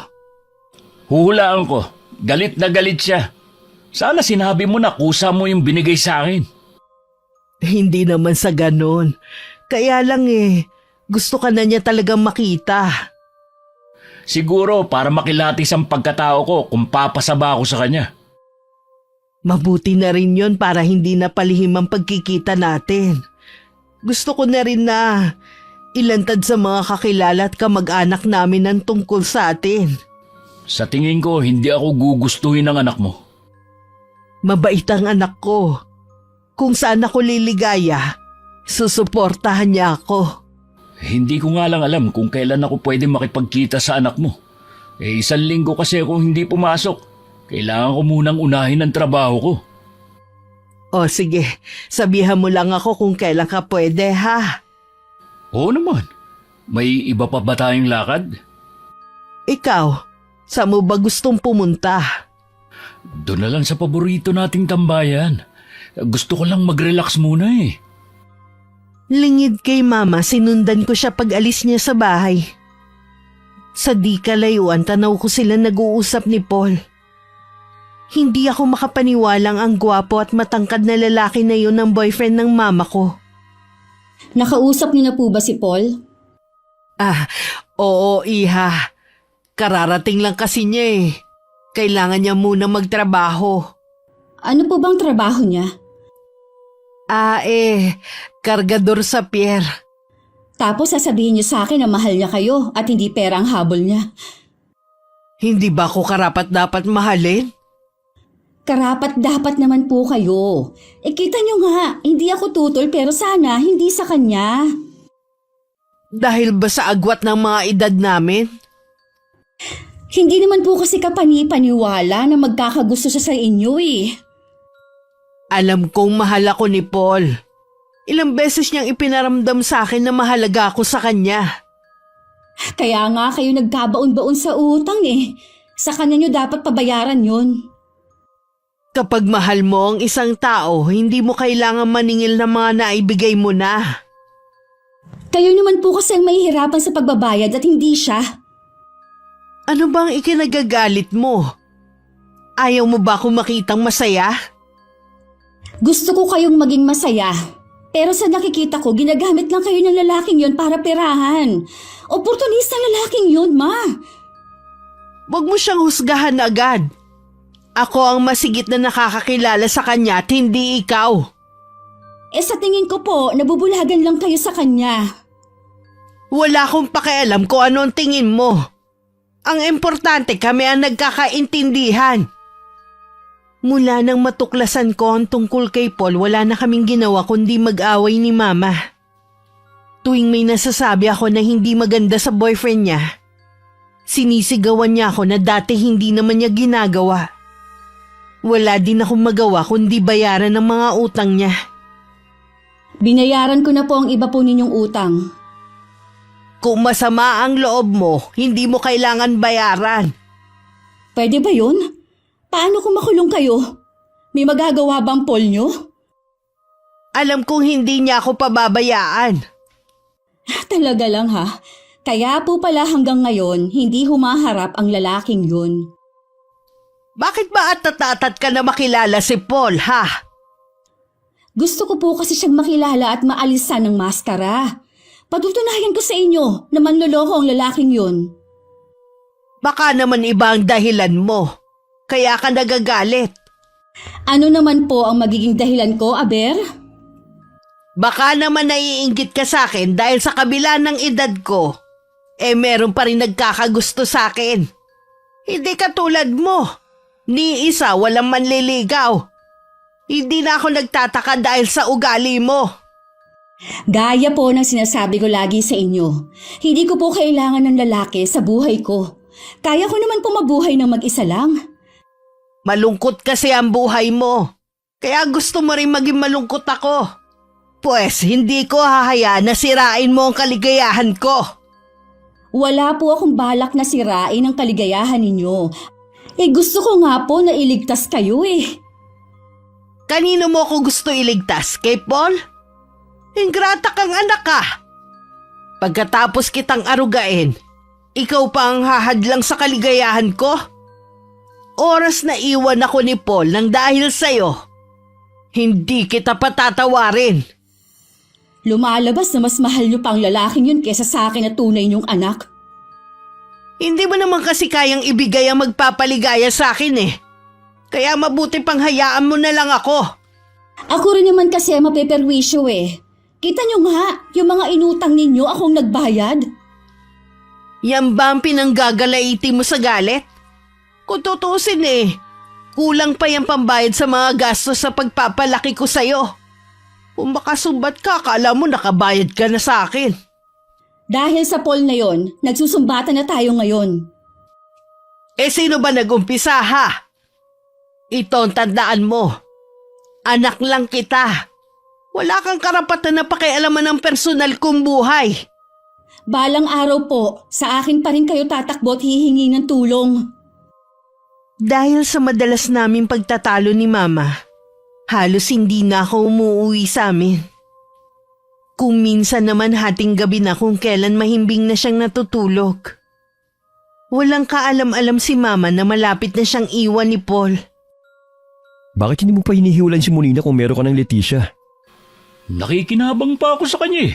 Huhulaan ko. Galit na galit siya. Sana sinabi mo na kusa mo yung binigay sa akin. Hindi naman sa ganon. Kaya lang gusto ka na niya talagang makita. Siguro para makilatis ang pagkatao ko kung papasaba ako sa kanya. Mabuti na rin yon para hindi na palihim ang pagkikita natin. Gusto ko na rin na ilantad sa mga kakilala at kamag-anak namin ang tungkol sa atin. Sa tingin ko, hindi ako gugustuhin ng anak mo. Mabait ang anak ko. Kung saan ako liligaya, susuportahan niya ako. Hindi ko nga lang alam kung kailan ako pwede makipagkita sa anak mo. 1 linggo kasi ako hindi pumasok. Kailangan ko munang unahin ang trabaho ko. O sige, sabihan mo lang ako kung kailan ka pwede, ha? Oo naman. May iba pa ba tayong lakad? Ikaw, saan mo ba gustong pumunta? Doon na lang sa paborito nating tambayan. Gusto ko lang mag-relax muna eh. Lingid kay Mama, sinundan ko siya pag alis niya sa bahay. Sa di kalayuan, tanaw ko sila nag-uusap ni Paul. Hindi ako makapaniwalang ang gwapo at matangkad na lalaki na yun ang boyfriend ng mama ko. Nakausap niyo na po ba si Paul? Oo, iha. Kararating lang kasi niya eh. Kailangan niya muna magtrabaho. Ano po bang trabaho niya? Kargador sa pier. Tapos sasabihin niyo sa akin na mahal niya kayo at hindi pera ang habol niya. Hindi ba ako karapat dapat mahalin? Karapat dapat naman po kayo. Kita niyo nga, hindi ako tutol pero sana hindi sa kanya. Dahil ba sa agwat ng mga edad namin? Hindi naman po kasi kapani-paniwala na magkakagusto siya sa inyo eh. Alam kong mahal ako ni Paul. Ilang beses niyang ipinaramdam sa akin na mahalaga ako sa kanya. Kaya nga kayo nagkabaon-baon sa utang eh. Sa kanya niyo dapat pabayaran yun. Kapag mahal mo ang isang tao, hindi mo kailangan maningil ng mga naibigay mo na. Kayo naman po kasi ang mahihirapan sa pagbabayad at hindi siya. Ano bang ikinagagalit mo? Ayaw mo ba akong makitang masaya? Gusto ko kayong maging masaya. Pero sa nakikita ko, ginagamit lang kayo ng lalaking yon para perahan. Oportunistang lalaking yon, Ma. Huwag mo siyang husgahan agad. Ako ang masigit na nakakakilala sa kanya at hindi ikaw. Sa tingin ko po, nabubulagan lang kayo sa kanya. Wala akong pakialam kung ano ang tingin mo. Ang importante kami ang nagkakaintindihan. Mula nang matuklasan ko ang tungkol kay Paul, wala na kaming ginawa kundi mag-away ni Mama. Tuwing may nasasabi ako na hindi maganda sa boyfriend niya, sinisigawan niya ako na dati hindi naman niya ginagawa. Wala din akong magawa kundi bayaran ng mga utang niya. Binayaran ko na po ang iba po ninyong utang. Kung masama ang loob mo, hindi mo kailangan bayaran. Pwede ba yun? Paano kung makulong kayo? May magagawa bang Paul nyo? Alam kong hindi niya ako pababayaan. Talaga lang ha. Kaya po pala hanggang ngayon, hindi humaharap ang lalaking yun. Bakit ba at ka na makilala si Paul, ha? Gusto ko po kasi siyang makilala at maalisan ng maskara. Patutunayan ko sa inyo na manloloko ang lalaking yun. Baka naman iba ang dahilan mo. Kaya ka nagagalit. Ano naman po ang magiging dahilan ko, Aber? Baka naman naiinggit ka sa akin dahil sa kabila ng edad ko, meron pa rin nagkakagusto sa akin. Hindi katulad mo. Ni isa walang manliligaw. Hindi na ako nagtataka dahil sa ugali mo. Gaya po ng sinasabi ko lagi sa inyo. Hindi ko po kailangan ng lalaki sa buhay ko. Kaya ko naman po mabuhay ng mag-isa lang. Malungkot kasi ang buhay mo. Kaya gusto mo rin maging malungkot ako. Pues hindi ko hahayaan na sirain mo ang kaligayahan ko. Wala po akong balak na sirain ang kaligayahan ninyo. Gusto ko nga po na iligtas kayo Kanino mo ako gusto iligtas? Kay Paul? Ingrata kang anak ka. Pagkatapos kitang arugain, ikaw pa ang hahadlang sa kaligayahan ko? Oras na iwan ako ni Paul nang dahil sa'yo. Hindi kita patatawarin. Lumalabas na mas mahal niyo pang lalaking yun kesa sa akin na tunay niyong anak. Hindi mo naman kasi kayang ibigay ang magpapaligaya sa akin Kaya mabuti pang hayaan mo na lang ako. Ako rin naman kasi mapeperwisyo Kita niyo nga, yung mga inutang ninyo akong nagbayad. Yan ba ang pinanggagalaiti mo sa galit? Kung tutusin kulang pa yung pambayad sa mga gastos sa pagpapalaki ko sa'yo. Kung makasumbat ka, akala mo nakabayad ka na sa akin. Dahil sa Paul na yon, nagsusumbatan na tayo ngayon. Sino ba nag-umpisa ha? Ito ang tandaan mo. Anak lang kita. Wala kang karapatan na pakialaman ng personal kong buhay. Balang araw po, sa akin pa rin kayo tatakbo at hihingi ng tulong. Dahil sa madalas naming pagtatalo ni Mama, halos hindi na ako umuwi sa amin. Kung minsan naman hating gabi na kung kailan mahimbing na siyang natutulog. Walang kaalam-alam si Mama na malapit na siyang iwan ni Paul. Bakit hindi mo pa hinihiwalan si Monina kung meron ka ng Leticia? Nakikinabang pa ako sa kanya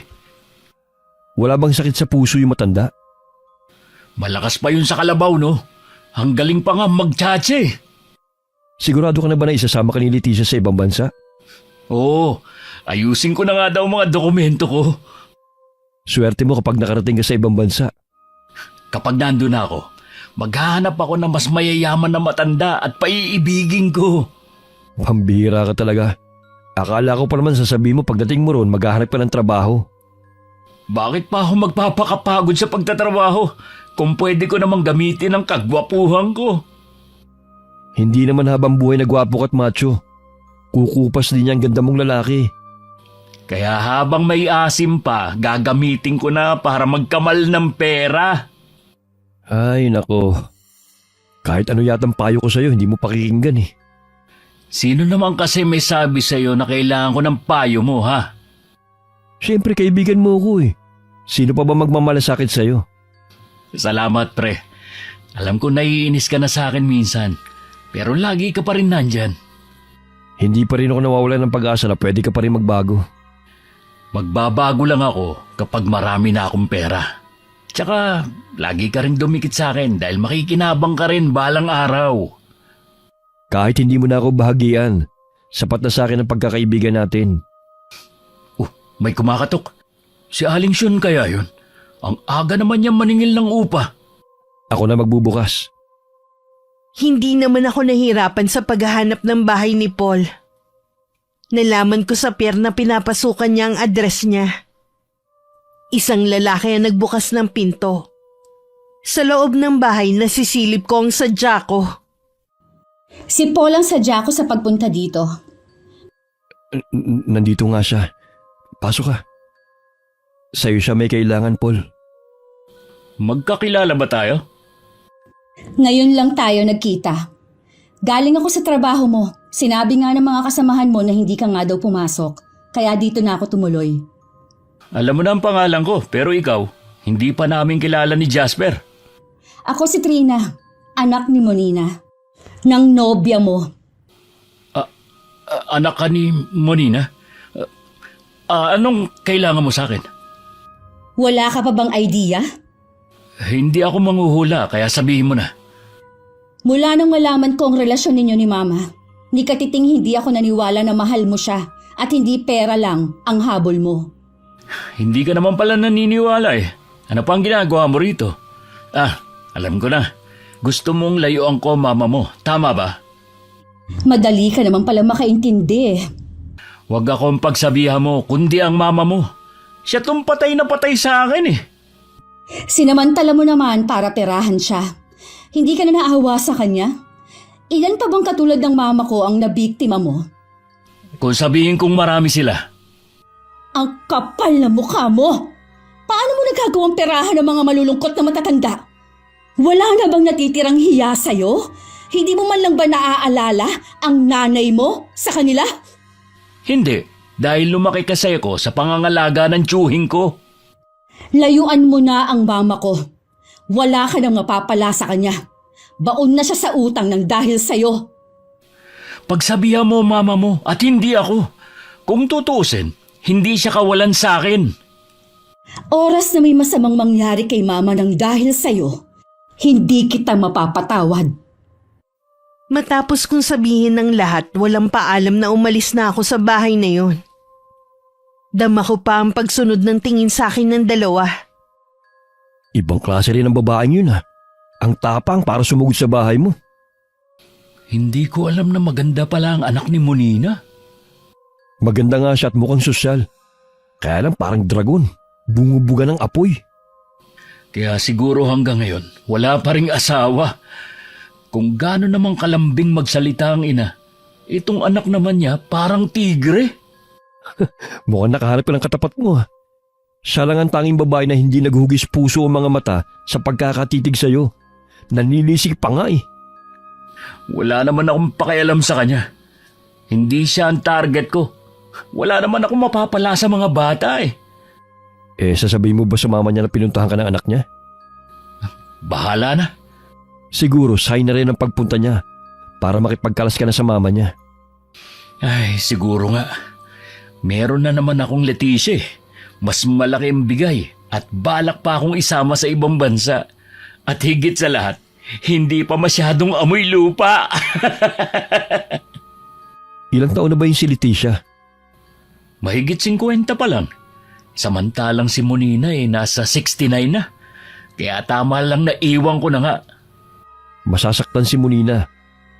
Wala bang sakit sa puso yung matanda? Malakas pa yun sa kalabaw, no? Ang galing pa nga magtsatse. Sigurado ka na ba na isasama ka ni Leticia sa ibang bansa? Oo, ayusin ko na nga daw mga dokumento ko. Swerte mo kapag nakarating ka sa ibang bansa. Kapag nandun ako, maghahanap ako ng mas mayayaman na matanda at paiibigin ko. Pambihira ka talaga. Akala ko pa naman sasabihin mo pagdating mo ron maghahanap ka ng trabaho. Bakit pa ako magpapakapagod sa pagtatrabaho kung pwede ko namang gamitin ang kagwapuhan ko? Hindi naman habang buhay na gwapo ka't macho. Kukupas din yung ganda mong lalaki. Kaya habang may asim pa, gagamitin ko na para magkamal ng pera. Ay nako. Kahit ano yatang payo ko sa'yo, hindi mo pakikinggan Sino naman kasi may sabi sa'yo na kailangan ko ng payo mo, ha? Siyempre kaibigan mo ako Sino pa ba magmamalasakit sa'yo? Salamat, pre. Alam ko naiinis ka na sa akin minsan, pero lagi ka pa rin nandyan. Hindi pa rin ako nawawala ng pag-asa na pwede ka pa rin magbago. Magbabago lang ako kapag marami na akong pera. Tsaka, lagi ka rin dumikit sa akin dahil makikinabang ka rin balang araw. Kahit hindi mo na ako bahagian, sapat na sa akin ang pagkakaibigan natin. may kumakatok. Si Aling Shun kaya yun? Ang aga naman niya maningil ng upa. Ako na magbubukas. Hindi naman ako nahirapan sa paghahanap ng bahay ni Paul. Nalaman ko sa pier na pinapasukan niya ang address niya. Isang lalaki ang nagbukas ng pinto. Sa loob ng bahay nasisilip ko ang sadya ko. Si Paul ang sadya ko sa pagpunta dito. Nandito nga siya. Pasok ka. Sa'yo siya may kailangan, Paul. Magkakilala ba tayo? Ngayon lang tayo nagkita. Galing ako sa trabaho mo. Sinabi nga ng mga kasamahan mo na hindi ka nga daw pumasok. Kaya dito na ako tumuloy. Alam mo na ang pangalan ko, pero ikaw, hindi pa namin kilala ni Jasper. Ako si Trina, anak ni Monina. Nang nobya mo. Anak ka ni Monina? Anong kailangan mo sa akin? Wala ka pa bang idea? Hindi ako manghuhula, kaya sabihin mo na. Mula nang malaman ko ang relasyon ninyo ni Mama, ni katiting hindi ako naniwala na mahal mo siya at hindi pera lang ang habol mo. Hindi ka naman pala naniniwala eh. Ano pa ang ginagawa mo rito? Alam ko na. Gusto mong layuan ko mama mo. Tama ba? Madali ka naman pala makaintindi. Huwag akong pagsabihan mo, kundi ang mama mo. Siya tong patay na patay sa akin eh. Sinamantala mo naman para perahan siya. Hindi ka na naawa sa kanya? Ilan pa bang katulad ng mama ko ang nabiktima mo? Kung sabihin kong marami sila. Ang kapal na mukha mo! Paano mo nagagawang perahan ng mga malulungkot na matatanda? Wala na bang natitirang hiya sa'yo? Hindi mo man lang ba naaalala ang nanay mo sa kanila? Hindi, dahil lumaki kasi ako sa pangangalaga ng tiyuhin ko. Layuan mo na ang mama ko. Wala ka nang mapapala sa kanya. Baon na siya sa utang ng dahil sa'yo. Pagsabihan mo mama mo at hindi ako. Kung tutusin, hindi siya kawalan sa akin. Oras na may masamang mangyari kay mama ng dahil sa'yo, hindi kita mapapatawad. Matapos kong sabihin ng lahat, walang paalam na umalis na ako sa bahay na yun. Dama ko pa ang pagsunod ng tingin sa akin ng dalawa. Ibang klase rin ang babaeng yun ha. Ang tapang para sumugod sa bahay mo. Hindi ko alam na maganda pala ang anak ni Monina. Maganda nga siya at mukhang sosyal. Kaya lang parang dragon. Bumubuga ng apoy. Kaya siguro hanggang ngayon, wala pa ring asawa. Kung gaano namang kalambing magsalita ang ina, itong anak naman niya parang tigre. Mukhang nakahanap ka ng katapat mo ha. Siya lang ang tanging babae na hindi naghugis puso ang mga mata sa pagkakatitig sa'yo. Nanilisik pa nga eh. Wala naman akong pakialam sa kanya. Hindi siya ang target ko. Wala naman akong mapapala sa mga bata eh. Sasabihin mo ba sa mama niya na pinuntahan ka ng anak niya? Bahala na. Siguro sign na rin ang pagpunta niya para makipagkalas ka na sa mama niya. Ay, siguro nga. Meron na naman akong Leticia eh. Mas malaki ang bigay at balak pa akong isama sa ibang bansa. At higit sa lahat, hindi pa masyadong amoy lupa. Ilang taon na ba yung si Leticia? Mahigit 50 pa lang. Samantalang si Monina nasa 69 na. Kaya tama lang na iwan ko na nga. Masasaktan si Monina.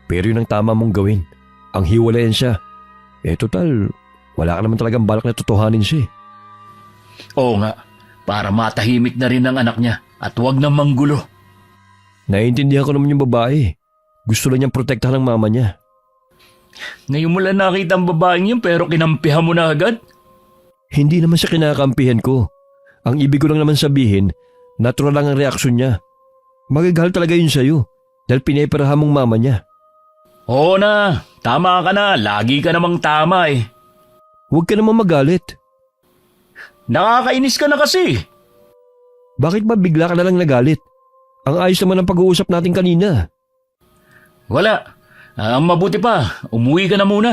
Pero yun ang tama mong gawin. Ang hiwalayan siya. Total, wala ka naman talagang balak na totohanin siya. Oo nga, para matahimik na rin ang anak niya at huwag na manggulo. Naiintindihan ko naman yung babae. Gusto lang niyang protektahan ng mama niya. Ngayon mo lang nakita ang babaeng yun pero kinampihan mo na agad? Hindi naman siya kinakampihan ko. Ang ibig ko lang naman sabihin, natural lang ang reaksyon niya. Magagahal talaga yun sa'yo dahil pineperahan mong mama niya. Oo na, tama ka na. Lagi ka namang tama eh. Huwag ka naman magalit. Nakakainis ka na kasi. Bakit ba bigla ka na lang nagalit? Ang ayos naman ang pag-uusap natin kanina. Wala. Ang mabuti pa, umuwi ka na muna.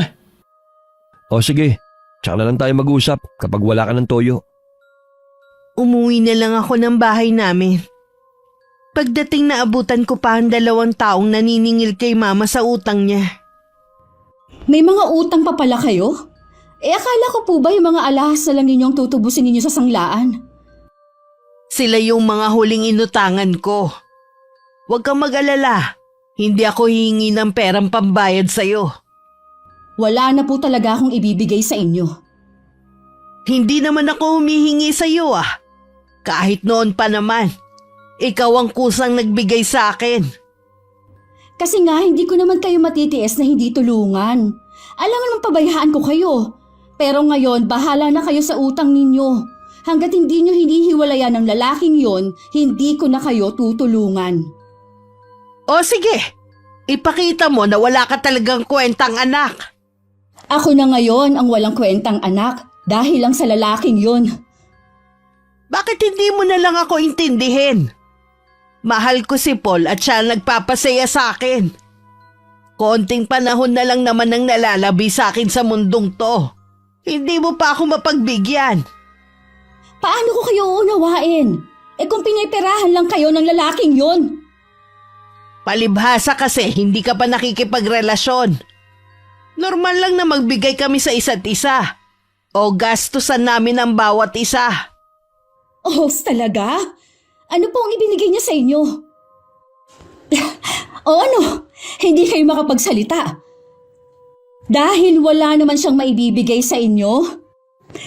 O sige, tsaka na lang tayo mag-uusap kapag wala ka ng toyo. Umuwi na lang ako ng bahay namin. Pagdating na abutan ko pa ang 2 taong naniningil kay mama sa utang niya. May mga utang pa pala kayo? Akala ko po ba yung mga alahas na lang ninyong tutubusin ninyo sa sanglaan? Sila yung mga huling inutangan ko. Huwag kang mag-alala. Hindi ako hihingi ng perang pambayad sa'yo. Wala na po talaga akong ibibigay sa inyo. Hindi naman ako humihingi sa'yo ah. Kahit noon pa naman. Ikaw ang kusang nagbigay sa akin. Kasi nga hindi ko naman kayo matitiis na hindi tulungan. Alam naman pabayaan ko kayo. Pero ngayon bahala na kayo sa utang ninyo. Hanggat hindi nyo hinihiwalayan ng lalaking yon, hindi ko na kayo tutulungan. O sige, ipakita mo na wala ka talagang kwentang anak. Ako na ngayon ang walang kwentang anak dahil lang sa lalaking yon. Bakit hindi mo na lang ako intindihin? Mahal ko si Paul at siya ang nagpapasaya sa akin. Konting panahon na lang naman ang nalalabi sa akin sa mundong to. Hindi mo pa ako mapagbigyan. Paano ko kayo uunawain? Kung piniperahan lang kayo ng lalaking yon. Palibhasa kasi hindi ka pa nakikipagrelasyon. Normal lang na magbigay kami sa isa't isa. O gastusan namin ang bawat isa. Oh, talaga? Ano po ang ibinigay niya sa inyo? O ano? Hindi kayo makapagsalita. Dahil wala naman siyang maibibigay sa inyo?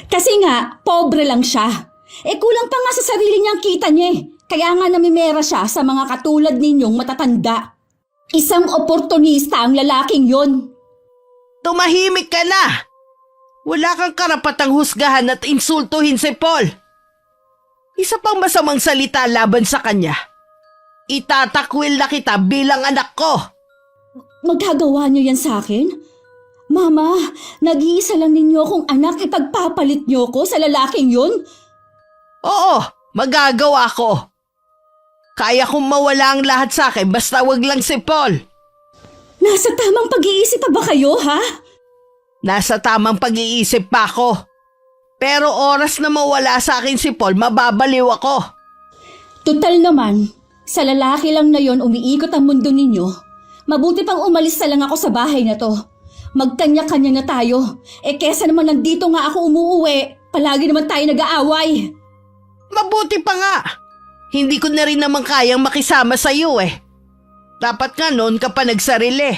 Kasi nga, pobre lang siya. Kulang pa nga sa sarili niyang kita niya eh. Kaya nga namimera siya sa mga katulad ninyong matatanda. Isang oportunista ang lalaking yon. Tumahimik ka na! Wala kang karapatang husgahan at insultuhin si Paul. Isa pang masamang salita laban sa kanya. Itatakwil na kita bilang anak ko. Magagawa niyo yan sa akin? Mama, nag-iisa lang ninyo akong anak, ipagpapalit niyo ko sa lalaking yun? Oo, magagawa ko. Kaya kong mawala ang lahat sa akin basta wag lang si Paul. Nasa tamang pag-iisip pa ba kayo, ha? Nasa tamang pag-iisip pa ako. Pero oras na mawala sa akin si Paul, mababaliw ako. Tutal naman, sa lalaki lang na yon umiikot ang mundo ninyo. Mabuti pang umalis na lang ako sa bahay na to. Magkanya-kanya na tayo. Kesa naman nandito nga ako umuuwi, palagi naman tayo nag-aaway. Mabuti pa nga. Hindi ko na rin naman kayang makisama sa iyo eh. Dapat nga noon ka pa nagsarili.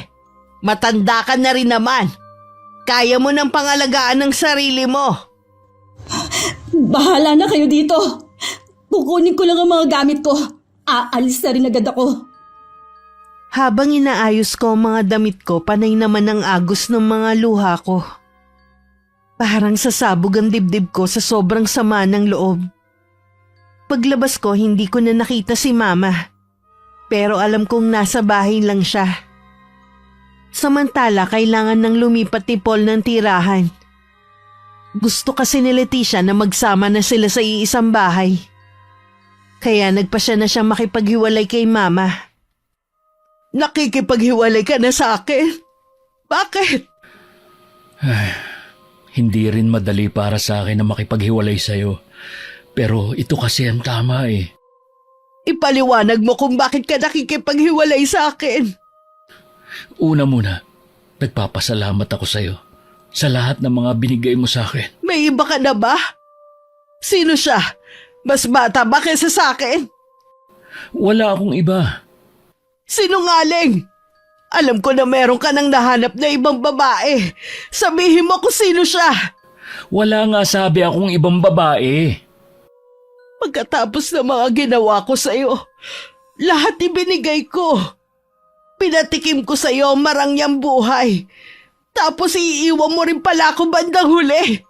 Matanda ka na rin naman. Kaya mo nang pangalagaan ng sarili mo. Bahala na kayo dito. Kukunin ko lang ang mga gamit ko. Aalis na rin agad ako. Habang inaayos ko ang mga damit ko, panay naman ang agos ng mga luha ko. Parang sasabog ang dibdib ko sa sobrang sama ng loob. Paglabas ko, hindi ko na nakita si Mama. Pero alam kong nasa bahay lang siya. Samantala, kailangan nang lumipat ni Paul ng tirahan. Gusto kasi ni Leticia na magsama na sila sa iisang bahay. Kaya nagpasya na siya makipaghiwalay kay Mama. Nakikipaghiwalay ka na sa akin? Bakit? Hindi rin madali para sa akin na makipaghiwalay sa'yo. Pero ito kasi ang tama eh. Ipaliwanag mo kung bakit ka nakikipaghiwalay sa akin. Una muna, nagpapasalamat ako sa'yo sa lahat ng mga binigay mo sa akin. May iba ka na ba? Sino siya? Mas bata ba kaysa sa akin? Wala akong iba. Sinungaling! Alam ko na meron ka nang nahanap na ibang babae. Sabihin mo kung sino siya. Wala nga sabi akong ibang babae. Pagkatapos ng mga ginawa ko sa'yo, lahat ibinigay ko. Pinatikim ko sa'yo ang marangyang buhay. Tapos iiwan mo rin pala ako bandang huli.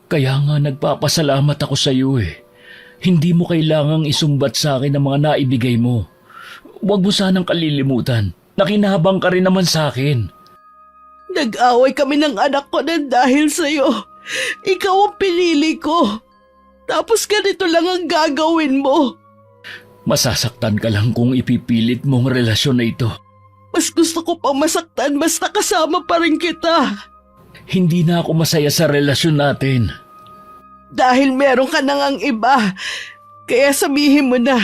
Kaya nga nagpapasalamat ako sa iyo eh. Hindi mo kailangang isumbat sa akin ang mga naibigay mo. Huwag mo sanang kalilimutan. Nakinabang ka rin naman sa akin. Nag-away kami ng anak ko na dahil sa'yo. Ikaw ang pinili ko. Tapos ganito lang ang gagawin mo. Masasaktan ka lang kung ipipilit mong relasyon na ito. Mas gusto ko pang masaktan basta kasama pa rin kita. Hindi na ako masaya sa relasyon natin. Dahil meron ka nang ang iba. Kaya sabihin mo na,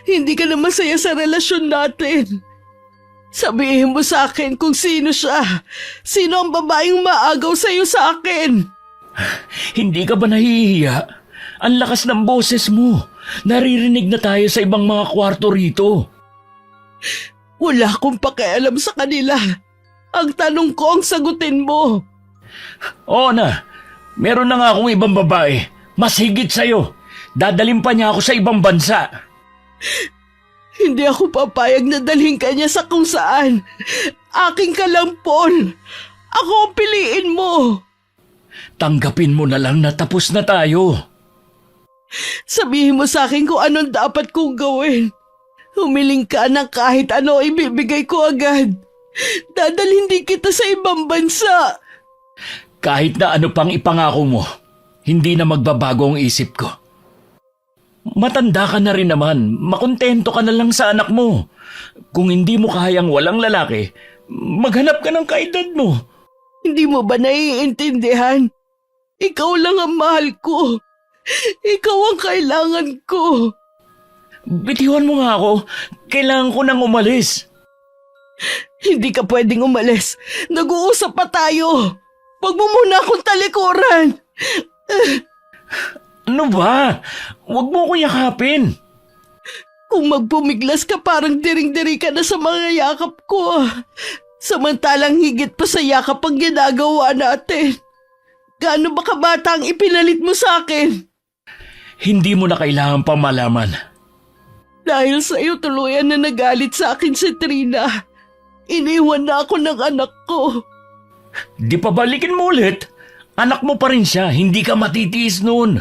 hindi ka na masaya sa relasyon natin. Sabihin mo sa akin kung sino siya. Sino ang babaeng maagaw sa'yo sa akin? Hindi ka ba nahihiya? Ang lakas ng boses mo. Naririnig na tayo sa ibang mga kwarto rito. Wala akong pakialam sa kanila. Ang tanong ko ang sagutin mo. Oo na, meron na nga akong ibang babae. Mas higit sa'yo. Dadalhin pa niya ako sa ibang bansa. Hindi ako papayag na dalhin ka niya sa kung saan. Aking ka lang, Paul. Ako ang piliin mo. Tanggapin mo na lang na tapos na tayo. Sabihin mo sa akin kung anong dapat kong gawin. Humiling ka ng kahit ano, ibibigay ko agad. Dadalhin din kita sa ibang bansa. Kahit na ano pang ipangako mo, hindi na magbabago ang isip ko. Matanda ka na rin naman, makontento ka na lang sa anak mo. Kung hindi mo kayang walang lalaki, maghanap ka ng kaedad mo. Hindi mo ba naiintindihan? Ikaw lang ang mahal ko. Ikaw ang kailangan ko. Bitiwan mo nga ako, kailangan ko nang umalis. Hindi ka pwedeng umalis. Nag-uusap pa tayo. Huwag mo muna akong talikuran. Ano ba? Huwag mo ko yakapin. Kung magpumiglas ka, parang diring-diri ka na sa mga yakap ko. Samantalang higit pa sa yakap ang ginagawa natin. Gaano ba kabata ang ipinalit mo sa akin? Hindi mo na kailangan pa malaman. Dahil sa iyo tuluyan na nagalit sa akin si Trina. Iniwan na ako ng anak ko. Di pa balikin mo ulit? Anak mo pa rin siya, hindi ka matitiis noon.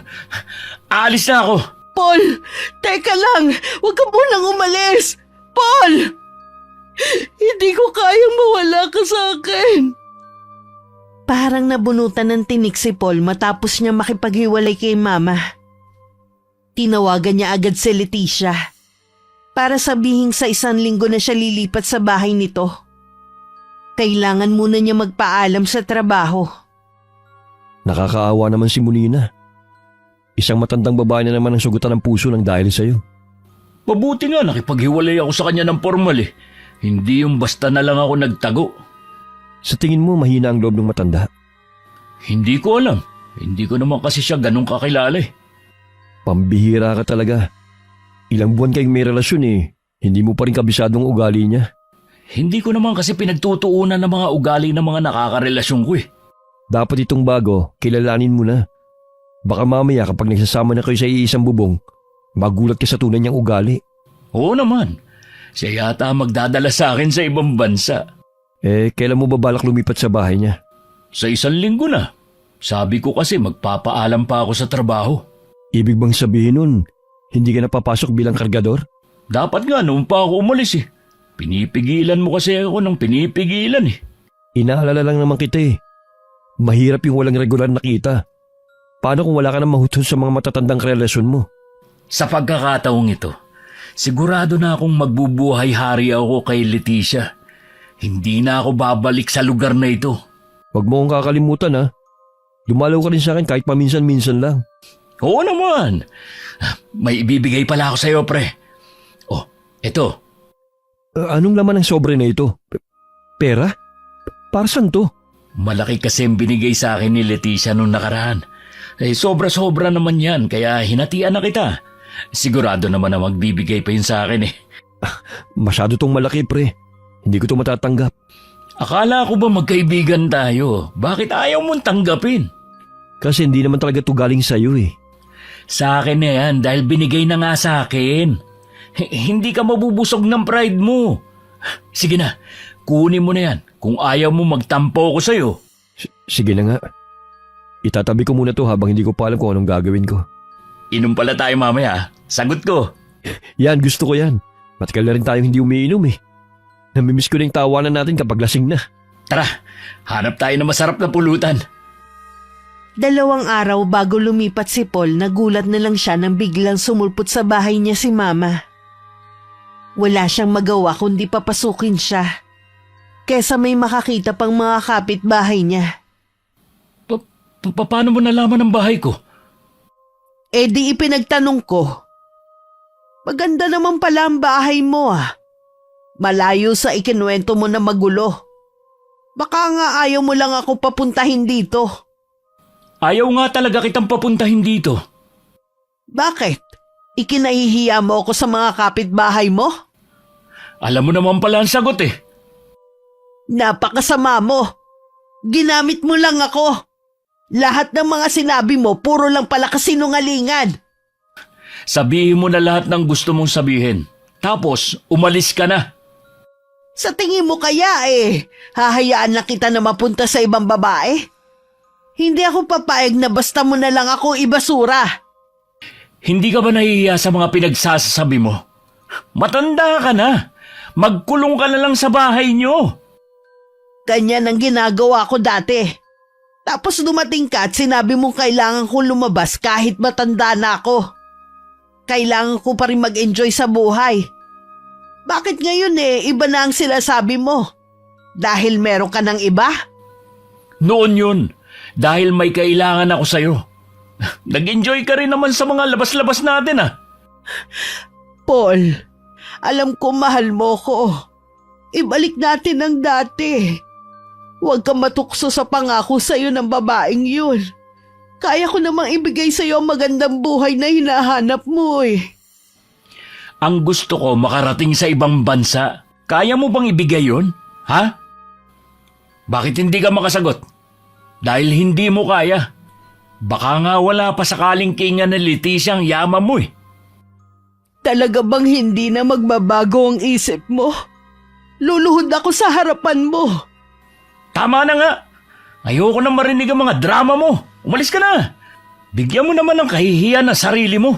Aalis na ako. Paul, teka lang. Huwag ka munang umalis. Paul! Hindi ko kayang mawala ka sa akin. Parang nabunutan ng tinik si Paul matapos niya makipaghiwalay kay Mama. Tinawagan niya agad si Leticia para sabihing sa 1 linggo na siya lilipat sa bahay nito. Kailangan muna niya magpaalam sa trabaho. Nakakaawa naman si Molina. Isang matandang babae na naman ang sugutan ng puso ng dahil sa'yo. Mabuti nga nakipaghiwalay ako sa kanya ng formal eh. Hindi yung basta na lang ako nagtago. Sa tingin mo mahina ang loob ng matanda? Hindi ko alam. Hindi ko naman kasi siya ganun kakilala eh. Pambihira ka talaga. Ilang buwan kayong may relasyon eh. Hindi mo pa rin kabisadong ugali niya. Hindi ko naman kasi pinagtutuunan ng mga ugali ng mga nakakarelasyon ko eh. Dapat itong bago, kilalanin mo na. Baka mamaya kapag nagsasama na kayo sa iisang bubong, magulat ka sa tunay niyang ugali. Oo naman. Siya yata magdadala sa akin sa ibang bansa. Kailan mo ba balak lumipat sa bahay niya? Sa 1 linggo na. Sabi ko kasi magpapaalam pa ako sa trabaho. Ibig bang sabihin nun, hindi ka napapasok bilang kargador? Dapat nga noon pa ako umalis eh. Pinipigilan mo kasi ako ng pinipigilan eh. Inaalala lang naman kita eh. Mahirap yung walang regular na kita. Paano kung wala ka nang mahutos sa mga matatandang relasyon mo? Sa pagkakataong ito, sigurado na akong magbubuhay-hari ako kay Leticia. Hindi na ako babalik sa lugar na ito. Huwag mo akong kakalimutan ha. Lumalaw ka rin sa akin kahit paminsan-minsan lang. Oo naman. May ibibigay pala ako sa iyo, pre. Oh, eto. Anong laman ng sobre na ito? Pera? Para saan to? Malaki kasi ang binigay sa akin ni Leticia nung nakaraan. Sobra-sobra naman yan, kaya hinatian na kita. Sigurado naman na magbibigay pa yun sa akin eh. Masyado tong malaki pre. Hindi ko to matatanggap. Akala ko ba magkaibigan tayo? Bakit ayaw mong tanggapin? Kasi hindi naman talaga to galing sa'yo eh. Sa akin na yan dahil binigay na nga sa akin. Hindi ka mabubusog ng pride mo. Sige na, kunin mo na yan kung ayaw mo magtampo ko sa'yo. Sige na nga. Itatabi ko muna to habang hindi ko pa alam kung anong gagawin ko. Inom pala tayo mamaya. Sagot ko. Yan, gusto ko yan. Matagal na rin tayong hindi umiinom eh. Namimiss ko na yung tawanan natin kapag lasing na. Tara, hanap tayo ng masarap na pulutan. 2 araw bago lumipat si Paul, nagulat na lang siya nang biglang sumulpot sa bahay niya si Mama. Wala siyang magawa kundi papasukin siya. Kesa may makakita pang mga kapitbahay niya. Paano mo nalaman ang bahay ko? Di ipinagtanong ko. Maganda naman pala ang bahay mo ah. Malayo sa ikinuwento mo na magulo. Baka nga ayaw mo lang ako papuntahin dito. Ayaw nga talaga kitang papuntahin dito. Bakit? Ikinahihiya mo ako sa mga kapitbahay mo? Alam mo naman pala ang sagot eh. Napakasama mo. Ginamit mo lang ako. Lahat ng mga sinabi mo, puro lang pala kasinungalingan. Sabihin mo na lahat ng gusto mong sabihin. Tapos, umalis ka na. Sa tingin mo kaya hahayaan na kita na mapunta sa ibang babae? Hindi ako papayag na basta mo na lang ako ibasura. Hindi ka ba nahihiya sa mga pinagsasabi mo? Matanda ka na. Magkulong ka na lang sa bahay nyo. Ganyan ang ginagawa ko dati. Tapos dumating ka at sinabi mong kailangan kong lumabas kahit matanda na ako. Kailangan ko pa rin mag-enjoy sa buhay. Bakit ngayon iba na ang sinasabi mo? Dahil meron ka ng iba? Noon yun, dahil may kailangan ako sa'yo. Nag-enjoy ka rin naman sa mga labas-labas natin ah. Paul, alam ko mahal mo ko. Ibalik natin ang dati. Huwag kang matukso sa pangako sa'yo ng babaeng yun. Kaya ko namang ibigay sa'yo ang magandang buhay na hinahanap mo Ang gusto ko makarating sa ibang bansa. Kaya mo bang ibigay yun? Ha? Bakit hindi ka makasagot? Dahil hindi mo kaya. Baka nga wala pa sakaling kinga na Leticia ang yaman mo Talaga bang hindi na magbabago ang isip mo? Luluhod ako sa harapan mo. Tama na nga. Ayoko na marinig ang mga drama mo. Umalis ka na. Bigyan mo naman ng kahihiyan ng sarili mo.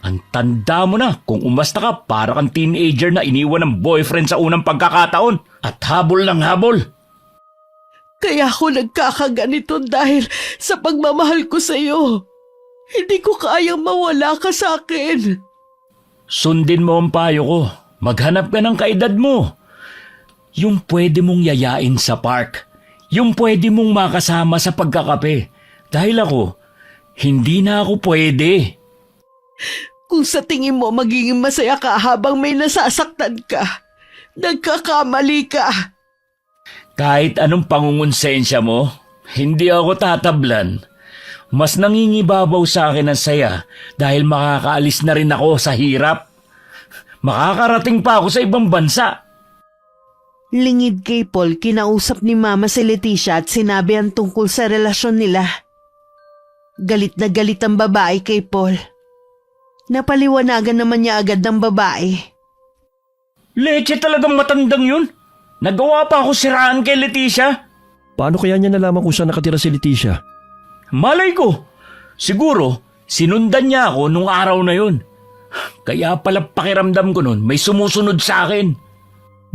Ang tanda mo na kung umasta ka para kang teenager na iniwan ng boyfriend sa unang pagkakataon at habol ng habol. Kaya ako nagkakaganito dahil sa pagmamahal ko sa'yo. Hindi ko kayang mawala ka sa akin. Sundin mo ang payo ko. Maghanap ka ng kaedad mo. Yung pwede mong yayain sa park. Yung pwede mong makasama sa pagkakape. Dahil ako, hindi na ako pwede. Kung sa tingin mo magiging masaya ka habang may nasasaktan ka, nagkakamali ka. Kahit anong pangungonsensya mo, hindi ako tatablan. Mas nangingibabaw sa akin ang saya dahil makakaalis na rin ako sa hirap. Makakarating pa ako sa ibang bansa. Lingid kay Paul, kinausap ni Mama si Leticia at sinabi ang tungkol sa relasyon nila. Galit na galit ang babae kay Paul. Napaliwanagan naman niya agad ng babae. Leche talagang matandang yun. Nagawa pa ako siraan kay Leticia. Paano kaya niya nalaman kung saan nakatira si Leticia? Malay ko. Siguro, sinundan niya ako nung araw na yun. Kaya pala pakiramdam ko nun, may sumusunod sa akin.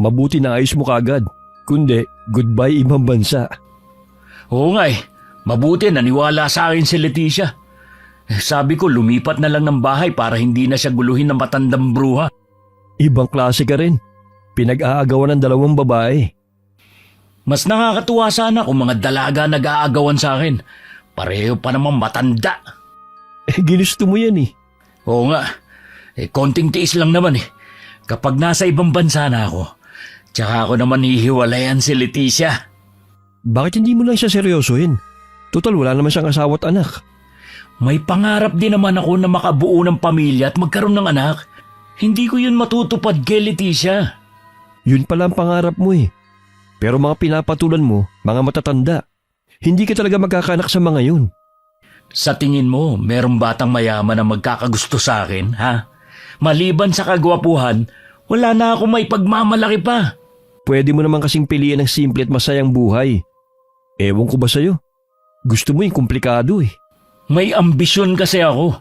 Mabuti na ayos mo kagad. Kundi, goodbye ibang bansa. Oo nga mabuti naniwala sa akin si Leticia. Sabi ko lumipat na lang ng bahay para hindi na siya guluhin ng matandang bruha. Ibang klase ka rin. Pinag-aagawan ng dalawang babae. Mas nakakatuwa sana kung mga dalaga nag-aagawan sa akin. Pareho pa namang matanda. Ginusto mo yan Oo nga, konting tiis lang naman Kapag nasa ibang bansa na ako, tsaka ako naman hihiwalayan si Leticia. Bakit hindi mo lang siya seryosohin? Total wala naman siyang asawa at anak. May pangarap din naman ako na makabuo ng pamilya at magkaroon ng anak. Hindi ko yun matutupad kay Leticia. Yun pala ang pangarap mo Pero mga pinapatulan mo, mga matatanda. Hindi ka talaga magkakanak sa mga yun. Sa tingin mo, merong batang mayaman na magkakagusto sa akin, ha? Maliban sa kagwapuhan, wala na ako may pagmamalaki pa. Pwede mo naman kasing piliin ng simple at masayang buhay. Ewan ko ba sa'yo? Gusto mo yung komplikado May ambisyon kasi ako.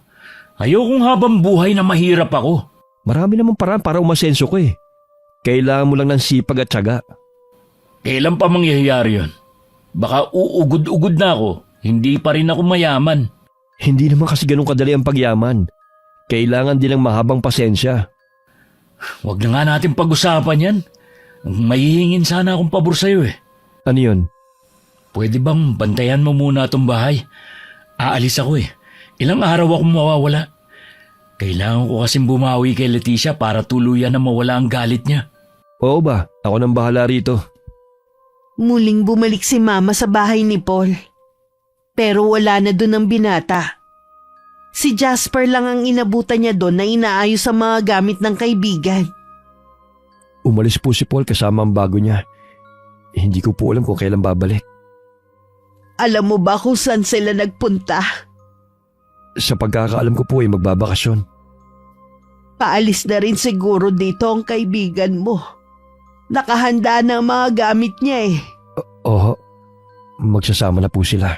Ayokong habang buhay na mahirap ako. Marami namang paraan para umasenso ko Kailangan mo lang ng sipag at tiyaga. Kailan pa mangyayari yun? Baka uugod-ugod na ako, hindi pa rin ako mayaman. Hindi naman kasi ganun kadali ang pagyaman. Kailangan din ng mahabang pasensya. Huwag na nga natin pag-usapan yan. Mahihingin sana akong pabor sa'yo Ano yun? Pwede bang bantayan mo muna itong bahay? Aalis ako Ilang araw akong mawawala. Kailangan ko kasing bumawi kay Leticia para tuluyan na mawala ang galit niya. Oo ba? Ako nang bahala rito. Muling bumalik si Mama sa bahay ni Paul. Pero wala na doon ang binata. Si Jasper lang ang inabutan niya doon na inaayos ang mga gamit ng kaibigan. Umalis po si Paul kasama ang bago niya. Hindi ko po alam kung kailan babalik. Alam mo ba kung saan sila nagpunta? Sa pagkakaalam ko po ay magbabakasyon. Paalis na rin siguro dito ang kaibigan mo. Nakahanda na ang mga gamit niya eh. Oo, magsasama na po sila.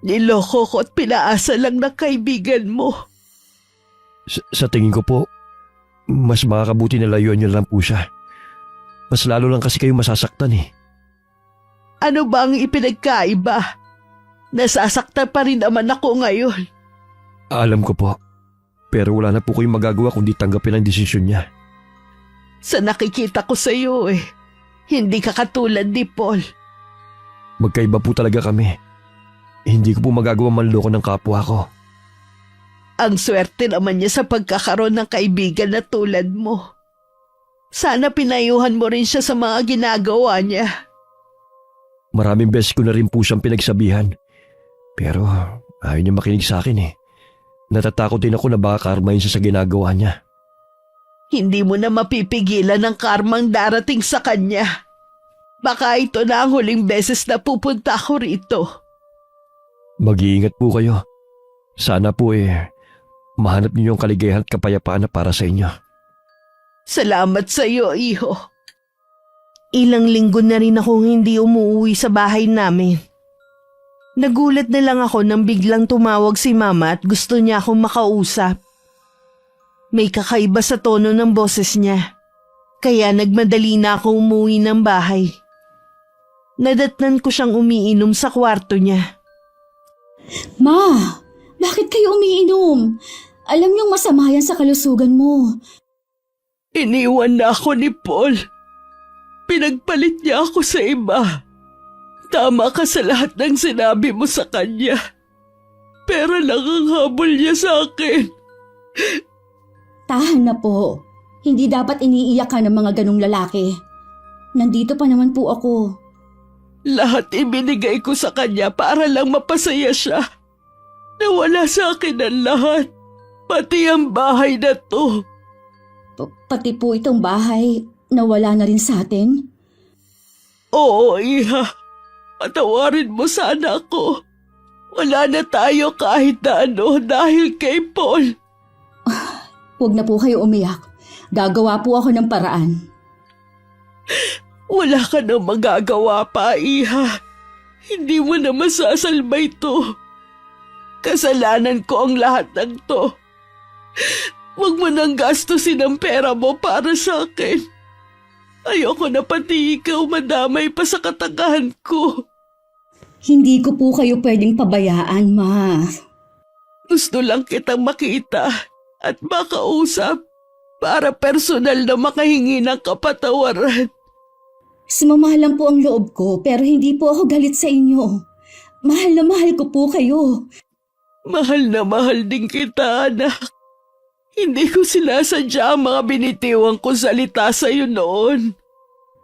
Niloko ko at pinaasa lang ng kaibigan mo. Sa tingin ko po, mas makakabuti na layuan niyo lang po siya. Mas lalo lang kasi kayo masasaktan eh. Ano ba ang ipinagkaiba? Nasasaktan pa rin naman ako ngayon. Alam ko po, pero wala na po kayong magagawa kundi tanggapin ang desisyon niya. Sa nakikita ko sa iyo eh, hindi ka katulad ni Paul. Magkaiba po talaga kami. Hindi ko po magagawa manloko ng kapwa ko. Ang swerte naman niya sa pagkakaroon ng kaibigan na tulad mo. Sana pinayuhan mo rin siya sa mga ginagawa niya. Maraming beses ko na rin po siyang pinagsabihan. Pero ayaw niya makinig sa akin eh. Natatakot din ako na baka karmahin siya sa ginagawa niya. Hindi mo na mapipigilan ang karmang darating sa kanya. Baka ito na ang huling beses na pupunta ako rito. Mag-iingat po kayo. Sana po mahanap niyo yung kaligayahan at kapayapaan na para sa inyo. Salamat sa iyo, iho. Ilang linggo na rin akong hindi umuwi sa bahay namin. Nagulat na lang ako nang biglang tumawag si Mama at gusto niya akong makausap. May kakaiba sa tono ng boses niya, kaya nagmadali na akong umuwi ng bahay. Nadatnan ko siyang umiinom sa kwarto niya. Ma, bakit kayo umiinom? Alam niyong masama yan sa kalusugan mo. Iniwan na ako ni Paul. Pinagpalit niya ako sa iba. Tama ka sa lahat ng sinabi mo sa kanya. Pero lang ang habol niya sa akin. Tahan na po. Hindi dapat iniiyak ka ng mga ganong lalaki. Nandito pa naman po ako. Lahat ibinigay ko sa kanya para lang mapasaya siya. Nawala sa akin ang lahat. Pati ang bahay na to. Pati po itong bahay, nawala na rin sa atin. Oo, Iha. Patawarin mo sana ako. Wala na tayo kahit na ano dahil kay Paul. Huwag na po kayo umiyak. Gagawa po ako ng paraan. Wala ka na magagawa pa, Iha. Hindi mo na masasalba ito. Kasalanan ko ang lahat ng to. Huwag mo nang gastusin ang pera mo para sa akin. Ayoko na pati ikaw madamay pa sa katagahan ko. Hindi ko po kayo pwedeng pabayaan, Ma. Gusto lang kitang makita at makausap para personal na makahingi ng kapatawaran. Sumama lang po ang loob ko pero hindi po ako galit sa inyo. Mahal na mahal ko po kayo. Mahal na mahal din kita, anak. Hindi ko sinasadya ang mga binitiwang ko salita sa'yo noon.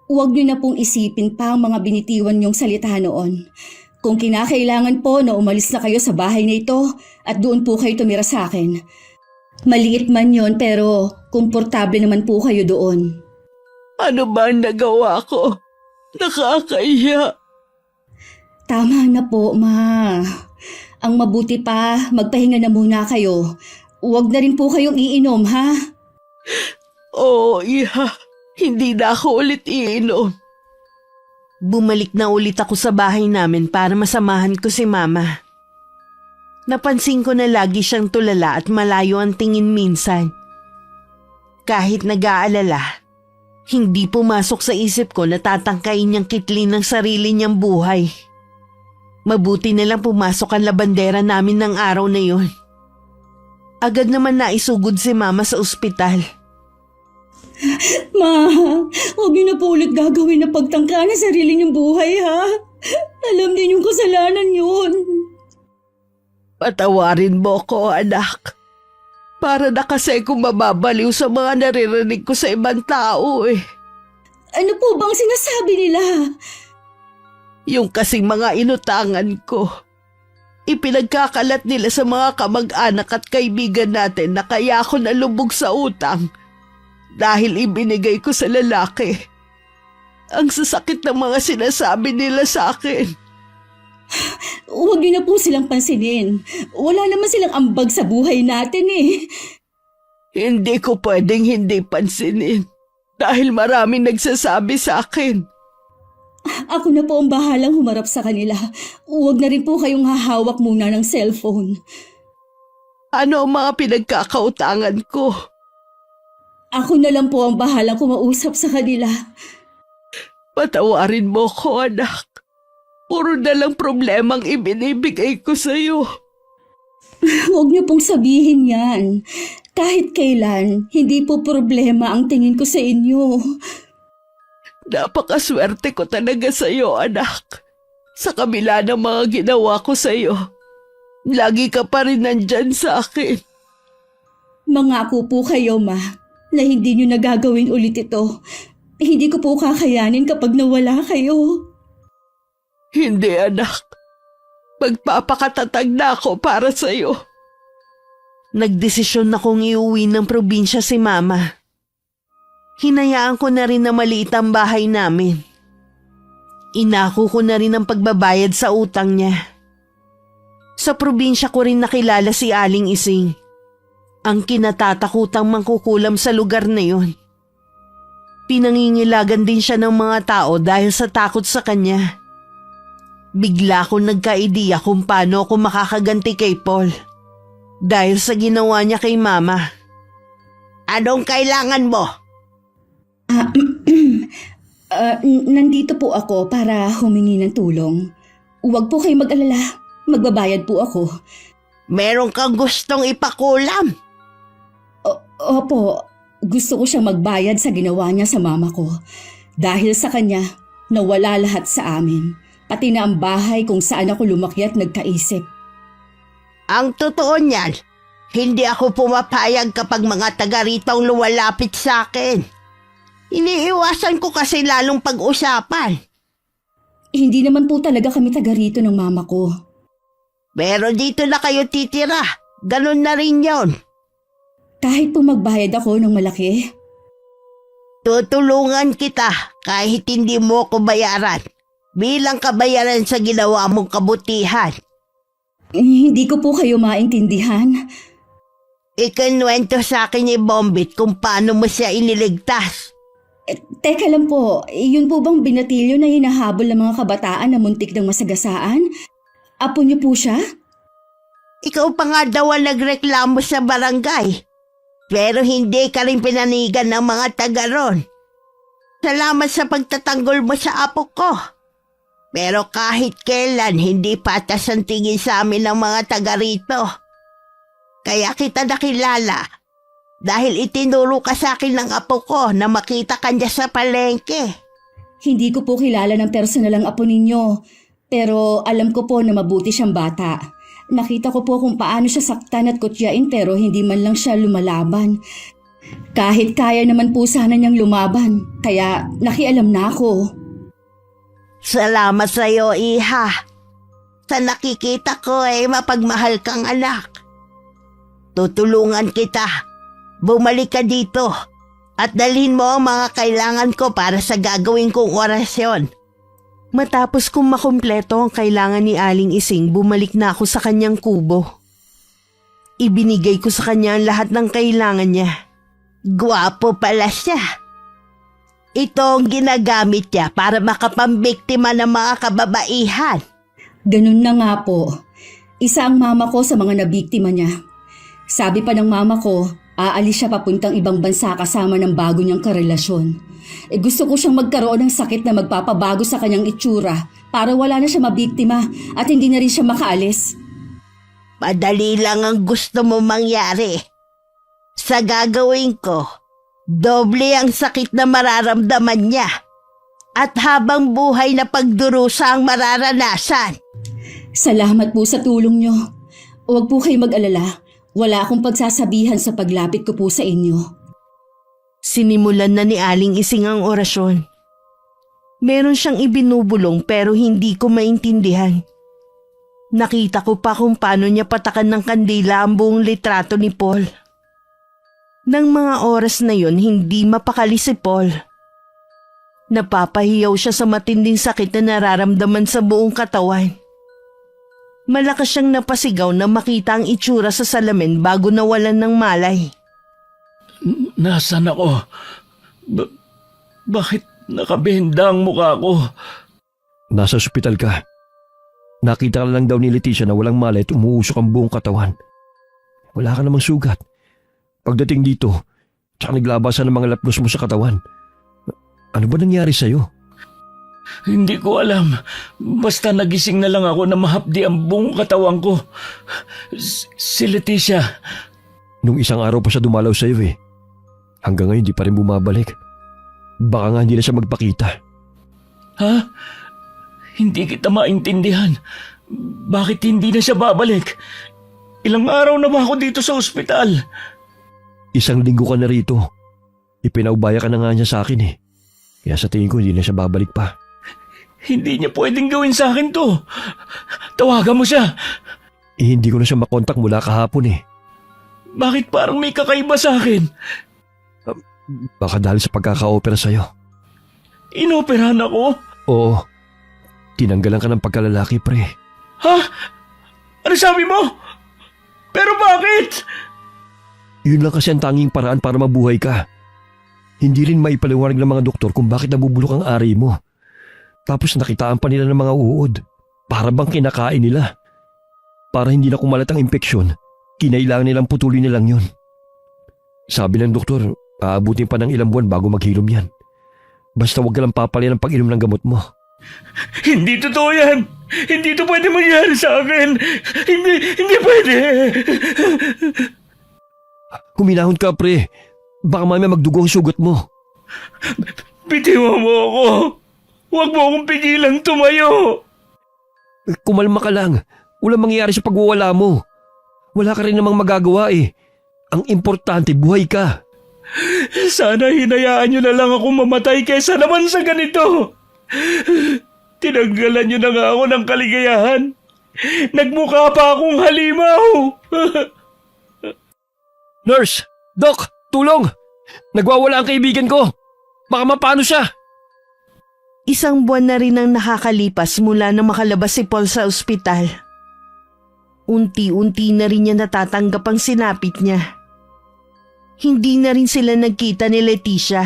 Huwag niyo na pong isipin pa ang mga binitiwan niyong salita noon. Kung kinakailangan po na umalis na kayo sa bahay na ito at doon po kayo tumira sa akin. Maliit man yon pero komportable naman po kayo doon. Ano ba ang nagawa ko? Nakakahiya. Tama na po, Ma. Ang mabuti pa, magpahinga na muna kayo. Huwag na rin po kayong iinom, ha? Oo, Iha. Hindi na ako ulit iinom. Bumalik na ulit ako sa bahay namin para masamahan ko si Mama. Napansin ko na lagi siyang tulala at malayo ang tingin minsan. Kahit nag-aalala, hindi pumasok sa isip ko na tatangkain niyang kitlin ng sarili niyang buhay. Mabuti na lang pumasok ang labandera namin ng araw na yun. Agad naman naisugod si Mama sa ospital. Ma, huwag niyo na po ulit gagawin na pagtangka na sarili niyong buhay, ha? Alam din yung kasalanan yun. Patawarin mo ko, anak. Para na kasi kung mababaliw sa mga naririnig ko sa ibang tao eh. Ano po bang sinasabi nila? Yung kasing mga inutangan ko. Ipinagkakalat nila sa mga kamag-anak at kaibigan natin na kaya ako nalubog sa utang dahil ibinigay ko sa lalaki. Ang sasakit ng mga sinasabi nila sa akin. Huwag niyo na po silang pansinin. Wala naman silang ambag sa buhay natin eh. Hindi ko pwedeng hindi pansinin dahil maraming nagsasabi sa akin. Ako na po ang bahalang humarap sa kanila. Huwag na rin po kayong hahawak muna ng cellphone. Ano ang mga pinagkakautangan ko? Ako na lang po ang bahalang kumausap sa kanila. Patawarin mo ko, anak. Puro na lang problemang ibinibigay ko sa'yo. Huwag niyo pong sabihin yan. Kahit kailan, hindi po problema ang tingin ko sa inyo. Napakaswerte ko talaga sa'yo, anak. Sa kabila ng mga ginawa ko sa'yo, lagi ka pa rin nandyan sa akin. Mangako po kayo, ma, na hindi niyo nagagawin ulit ito. Hindi ko po kakayanin kapag nawala kayo. Hindi, anak. Magpapakatatag na ako para sa'yo. Nagdesisyon na kong iuwi ng probinsya si Mama. Hinayaan ko na rin na maliit ang bahay namin. Inako ko na rin ang pagbabayad sa utang niya. Sa probinsya ko rin nakilala si Aling Ising, ang kinatatakutang mangkukulam sa lugar na yon. Pinangingilagan din siya ng mga tao dahil sa takot sa kanya. Bigla akong nagka-ideya kung paano ako makakaganti kay Paul dahil sa ginawa niya kay Mama. Anong kailangan mo? Nandito po ako para humingi ng tulong. Huwag po kayo mag-alala. Magbabayad po ako. Meron kang gustong ipakulam? Opo, gusto ko siyang magbayad sa ginawa niya sa mama ko. Dahil sa kanya, nawala lahat sa amin. Pati na ang bahay kung saan ako lumaki at nagkaisip. Ang totoo niyan, hindi ako pumapayag kapag mga taga rito ang lumalapit sa akin. Iniiwasan ko kasi lalong pag-usapan. Hindi naman po talaga kami taga rito ng mama ko. Pero dito na kayo titira. Ganun na rin yon. Kahit po magbayad ako ng malaki, Tutulungan kita kahit hindi mo ko bayaran. Bilang kabayaran sa ginawa mong kabutihan. hindi ko po kayo maintindihan. Ikinuwento sa akin ni Bombit kung paano mo siya iniligtas. Teka lang po, yun po bang binatilyo na hinahabol ng mga kabataan na muntik ng masagasaan? Apo niyo po siya? Ikaw pa nga daw ang nagreklamo sa barangay. Pero hindi ka rin pinanigan ng mga taga ron. Salamat sa pagtatanggol mo sa apo ko. Pero kahit kailan hindi patas ang tingin sa amin ng mga taga rito. Kaya kita nakilala dahil itinuro ka sa akin ng apo ko na makita ka niya sa palengke. Hindi ko po kilala ng personal ang apo ninyo, pero alam ko po na mabuti siyang bata. Nakita ko po kung paano siya saktan at kutyain pero hindi man lang siya lumalaban. Kahit kaya naman po sana niyang lumaban, kaya nakialam na ako. Salamat sa iyo, Iha. Sa nakikita ko mapagmahal kang anak. Tutulungan kita. Bumalik ka dito at dalhin mo ang mga kailangan ko para sa gagawin kong orasyon. Matapos kong makumpleto ang kailangan ni Aling Ising, bumalik na ako sa kanyang kubo. Ibinigay ko sa kanya ang lahat ng kailangan niya. Gwapo pala siya. Ito ang ginagamit niya para makapambiktima ng mga kababaihan. Ganun na nga po. Isa ang mama ko sa mga nabiktima niya. Sabi pa ng mama ko, aalis siya papuntang ibang bansa kasama ng bago niyang karelasyon. Gusto ko siyang magkaroon ng sakit na magpapabago sa kanyang itsura para wala na siya mabiktima at hindi na rin siya makaalis. Madali lang ang gusto mo mangyari. Sa gagawin ko, doble ang sakit na mararamdaman niya at habang buhay na pagdurusa ang mararanasan. Salamat po sa tulong niyo. Huwag po kayo mag-alala. Wala akong pagsasabihan sa paglapit ko po sa inyo. Sinimulan na ni Aling Ising ang orasyon. Meron siyang ibinubulong pero hindi ko maintindihan. Nakita ko pa kung paano niya patakan ng kandila ang buong litrato ni Paul. Nang mga oras na yon, hindi mapakali si Paul. Napapahiyaw siya sa matinding sakit na nararamdaman sa buong katawan. Malakas siyang napasigaw na makita ang itsura sa salamin bago nawalan ng malay. Nasaan ako? Bakit nakabenda ang mukha ko? Nasa ospital ka. Nakita ka lang daw ni Leticia na walang malay at umuusok ang buong katawan. Wala ka namang sugat. Pagdating dito, tsaka naglabasan ng mga lapnos mo sa katawan. Ano ba nangyari sa'yo? Hindi ko alam. Basta nagising na lang ako na mahapdi ang buong katawan ko. Si Leticia. Nung isang araw pa siya dumalaw sa'yo eh. Hanggang ngayon di pa rin bumabalik. Baka nga hindi na siya magpakita. Ha? Hindi kita maintindihan. Bakit hindi na siya babalik? Ilang araw na ba ako dito sa ospital? 1 linggo ka na rito. Ipinaubaya ka na nga niya sa akin eh. Kaya sa tingin ko hindi na siya babalik pa. Hindi niya pwedeng gawin sa akin to. Tawagan mo siya. Hindi ko na siya makontak mula kahapon eh. Bakit parang may kakaiba sa akin? Baka dahil sa pagkaka-opera sa'yo. Inoperahan ako? Oo. Tinanggalan ka ng pagkalalaki, pre. Ha? Ano sabi mo? Pero bakit? Yun lang kasi ang tanging paraan para mabuhay ka. Hindi rin maipaliwanag ng mga doktor kung bakit nabubulok ang ari mo. Tapos nakitaan pa nila ng mga uod. Para bang kinakain nila. Para hindi na kumalat ang impeksyon, kinailangan nilang putulin nilang yun. Sabi ng doktor, aabutin pa ng ilang buwan bago maghilom yan. Basta huwag ka lang papalayan ang pag-inom ng gamot mo. Hindi totoo yan. Hindi ito pwede mangyari sa akin. Hindi pwede. Huminahon ka, pre. Baka mamaya magdugo ang sugat mo. Bitiwan mo ako. Huwag mo akong pigilang tumayo. Kumalma ka lang. Walang mangyayari sa pagwawala mo. Wala ka rin namang magagawa eh. Ang importante, buhay ka. Sana hinayaan niyo na lang ako mamatay kaysa naman sa ganito. Tinanggalan niyo na nga ako ng kaligayahan. Nagmukha pa akong halimaw. Nurse! Doc! Tulong! Nagwawala ang kaibigan ko! Baka mapano siya! 1 buwan na rin ang nakakalipas mula na makalabas si Paul sa ospital. Unti-unti na rin niya natatanggap ang sinapit niya. Hindi na rin sila nagkita ni Leticia.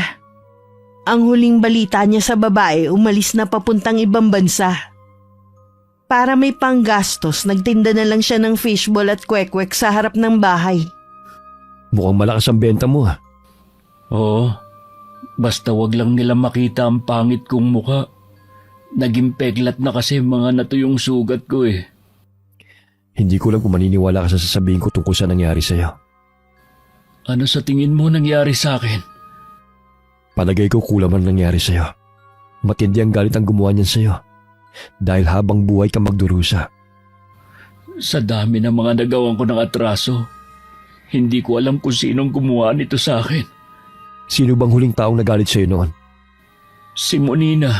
Ang huling balita niya sa babae, umalis na papuntang ibang bansa. Para may panggastos, nagtinda na lang siya ng fishball at kwek-kwek sa harap ng bahay. Mukhang malakas ang benta mo ha. Oo. Basta wag lang nila makita ang pangit kong mukha. Naging peklat na kasi mga natuyong sugat ko eh. Hindi ko lang kung maniniwala ka sa sasabihin ko tungkol sa nangyari sa'yo. Ano sa tingin mo nangyari sa akin? Palagay ko kulang man nangyari sa'yo. Matindi ang galit ang gumawa niyan sa'yo. Dahil habang buhay ka magdurusa. Sa dami ng mga nagawan ko ng atraso, hindi ko alam kung sinong gumawa nito sa akin. Sino bang huling taong nagalit sa'yo noon? Si Monina.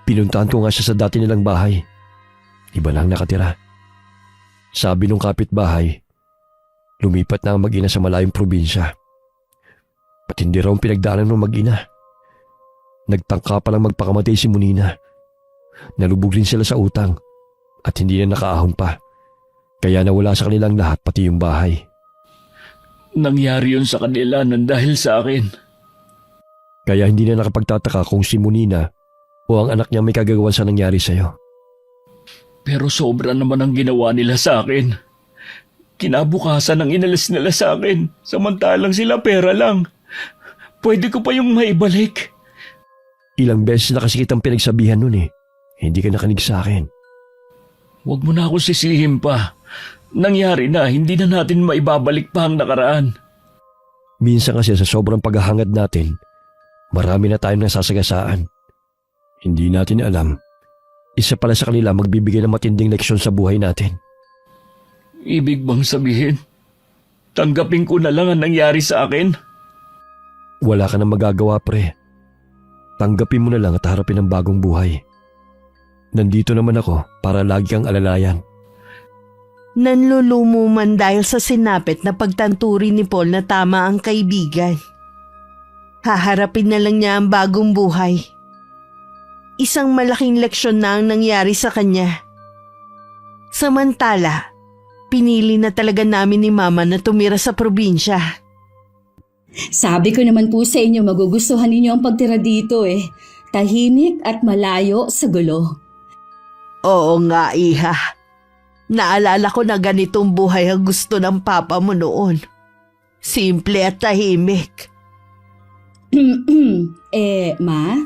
Pinuntahan ko nga siya sa dati nilang bahay. Iba lang nakatira. Sabi nung kapitbahay, lumipat na ang mag-ina sa malayong probinsya. At hindi raw ang pinagdaanan ng mag-ina. Nagtangka palang magpakamatay si Monina. Nalubog rin sila sa utang at hindi na nakaahon pa. Kaya nawala sa kanilang lahat pati yung bahay. Nangyari yun sa kanila nang dahil sa akin. Kaya hindi na nakapagtataka kung si Monina o ang anak niya may kagagawan sa nangyari sa'yo. Pero sobra naman ang ginawa nila sa akin. Kinabukasan ang inalis nila sa akin, samantalang sila pera lang. Pwede ko pa yung maibalik. Ilang beses na kasi kitang pinagsabihan nun eh. Hindi ka nakinig sa akin. Huwag mo na ako sisihin pa. Nangyari na, hindi na natin maibabalik pa ang nakaraan. Minsan kasi sa sobrang paghahangad natin, marami na tayong nasasagasaan. Hindi natin alam, isa pala sa kanila magbibigay ng matinding leksyon sa buhay natin. Ibig bang sabihin, tanggapin ko na lang ang nangyari sa akin? Wala ka nang magagawa, pre. Tanggapin mo na lang at harapin ang bagong buhay. Nandito naman ako para lagi kang alalayan. Nanlulumo man dahil sa sinapit na pagtanturi ni Paul na tama ang kaibigan. Haharapin na lang niya ang bagong buhay. Isang malaking leksyon na ang nangyari sa kanya. Samantala, pinili na talaga namin ni Mama na tumira sa probinsya. Sabi ko naman po sa inyo, magugustuhan ninyo ang pagtira dito eh. Tahimik at malayo sa gulo. Oo nga, Iha. Naalala ko na ganitong buhay ang gusto ng papa mo noon. Simple at tahimik. Ma?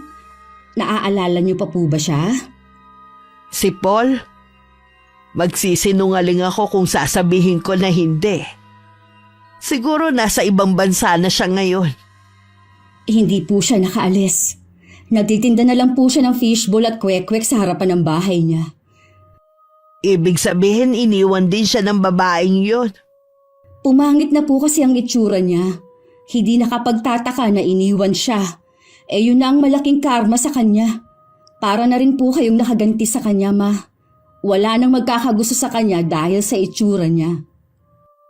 Naaalala niyo pa po ba siya? Si Paul? Magsisinungaling ako kung sasabihin ko na hindi. Siguro nasa ibang bansa na siya ngayon. Hindi po siya nakaalis. Nagtitinda na lang po siya ng fishbowl at kwek-kwek sa harapan ng bahay niya. Ibig sabihin iniwan din siya ng babaeng yon. Pumangit na po kasi ang itsura niya. Hindi nakapagtataka na iniwan siya. Yun na ang malaking karma sa kanya. Para na rin po kayong nakaganti sa kanya, Ma. Wala nang magkakagusto sa kanya dahil sa itsura niya.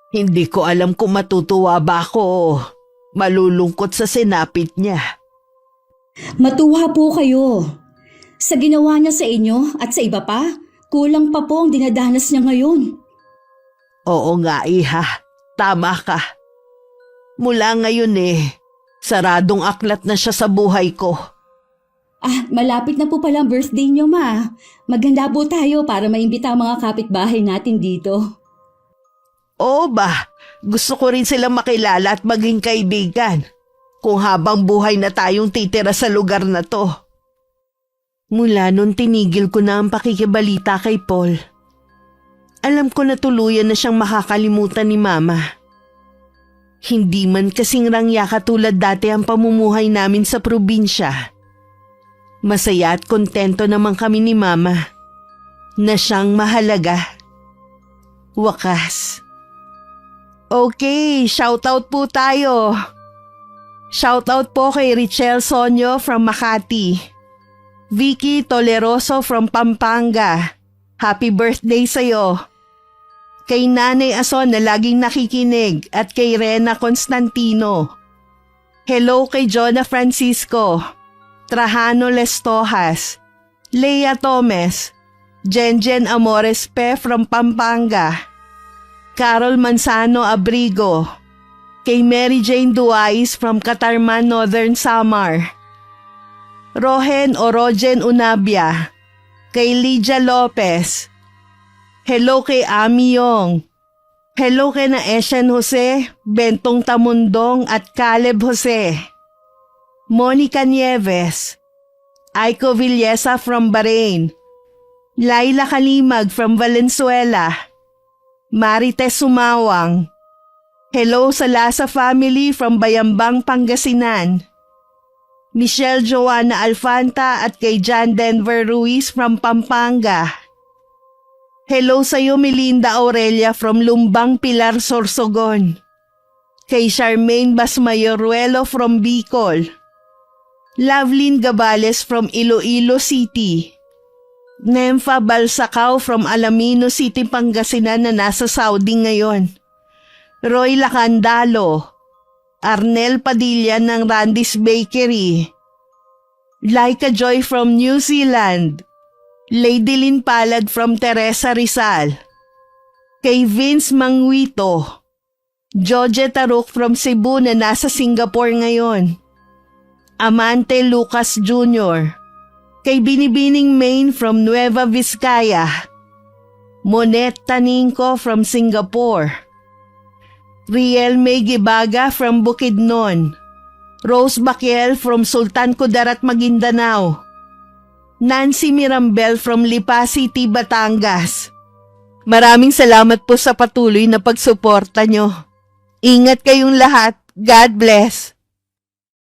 Hindi ko alam kung matutuwa ba ako o malulungkot sa sinapit niya. Matuwa po kayo. Sa ginawa niya sa inyo at sa iba pa, kulang pa po ang dinadanas niya ngayon. Oo nga, Iha. Tama ka. Mula ngayon saradong aklat na siya sa buhay ko. Malapit na po pala ang birthday niyo, Ma. Maganda po tayo para maimbita ang mga kapitbahay natin dito. Oo ba? Gusto ko rin silang makilala at maging kaibigan. Kung habang buhay na tayong titira sa lugar na to. Mula nun tinigil ko na ang pakikibalita kay Paul. Alam ko na tuluyan na siyang makakalimutan ni Mama. Hindi man kasing rangya katulad dati ang pamumuhay namin sa probinsya. Masaya at kontento naman kami ni Mama na siyang mahalaga. Wakas. Okay, shoutout po tayo. Shoutout po kay Richelle Sonyo from Makati. Vicky Toleroso from Pampanga. Happy birthday sa'yo. Kay Nanay Ason na laging nakikinig at kay Rena Constantino. Hello kay Jonah Francisco, Trajano Lestojas, Leia Tomes, Jenjen Amores Pe from Pampanga, Carol Manzano Abrigo, kay Mary Jane Duais from Catarman, Northern Samar, Rohen Orogen Unabia, kay Lydia Lopez. Hello kay Ami Yong. Hello kay na Eshen Jose, Bentong Tamundong at Caleb Jose. Monica Nieves. Aiko Villesa from Bahrain. Laila Kalimag from Valenzuela. Marites Sumawang. Hello sa Lasa family from Bayambang, Pangasinan. Michelle Joanna Alfanta at kay John Denver Ruiz from Pampanga. Hello sa iyo Melinda Aurelia from Lumbang, Pilar, Sorsogon. Kay Charmaine Basmayoruelo from Bicol. Lovelyn Gabales from Iloilo City. Nympha Balsacao from Alamino City, Pangasinan na nasa Saudi ngayon. Roy Lacandalo. Arnel Padilla ng Randy's Bakery. Laika Joy from New Zealand. Lady Lynn Palad from Teresa Rizal. Kay Vince Manguito. George Taruk from Cebu na nasa Singapore ngayon. Amante Lucas Jr. Kay Binibining Maine from Nueva Vizcaya. Monet Taninco from Singapore. Riel May Gibaga from Bukidnon. Rose Baquiel from Sultan Kudarat, Maguindanao. Nancy Mirambel from Lipa City, Batangas. Maraming salamat po sa patuloy na pagsuporta nyo. Ingat kayong lahat. God bless.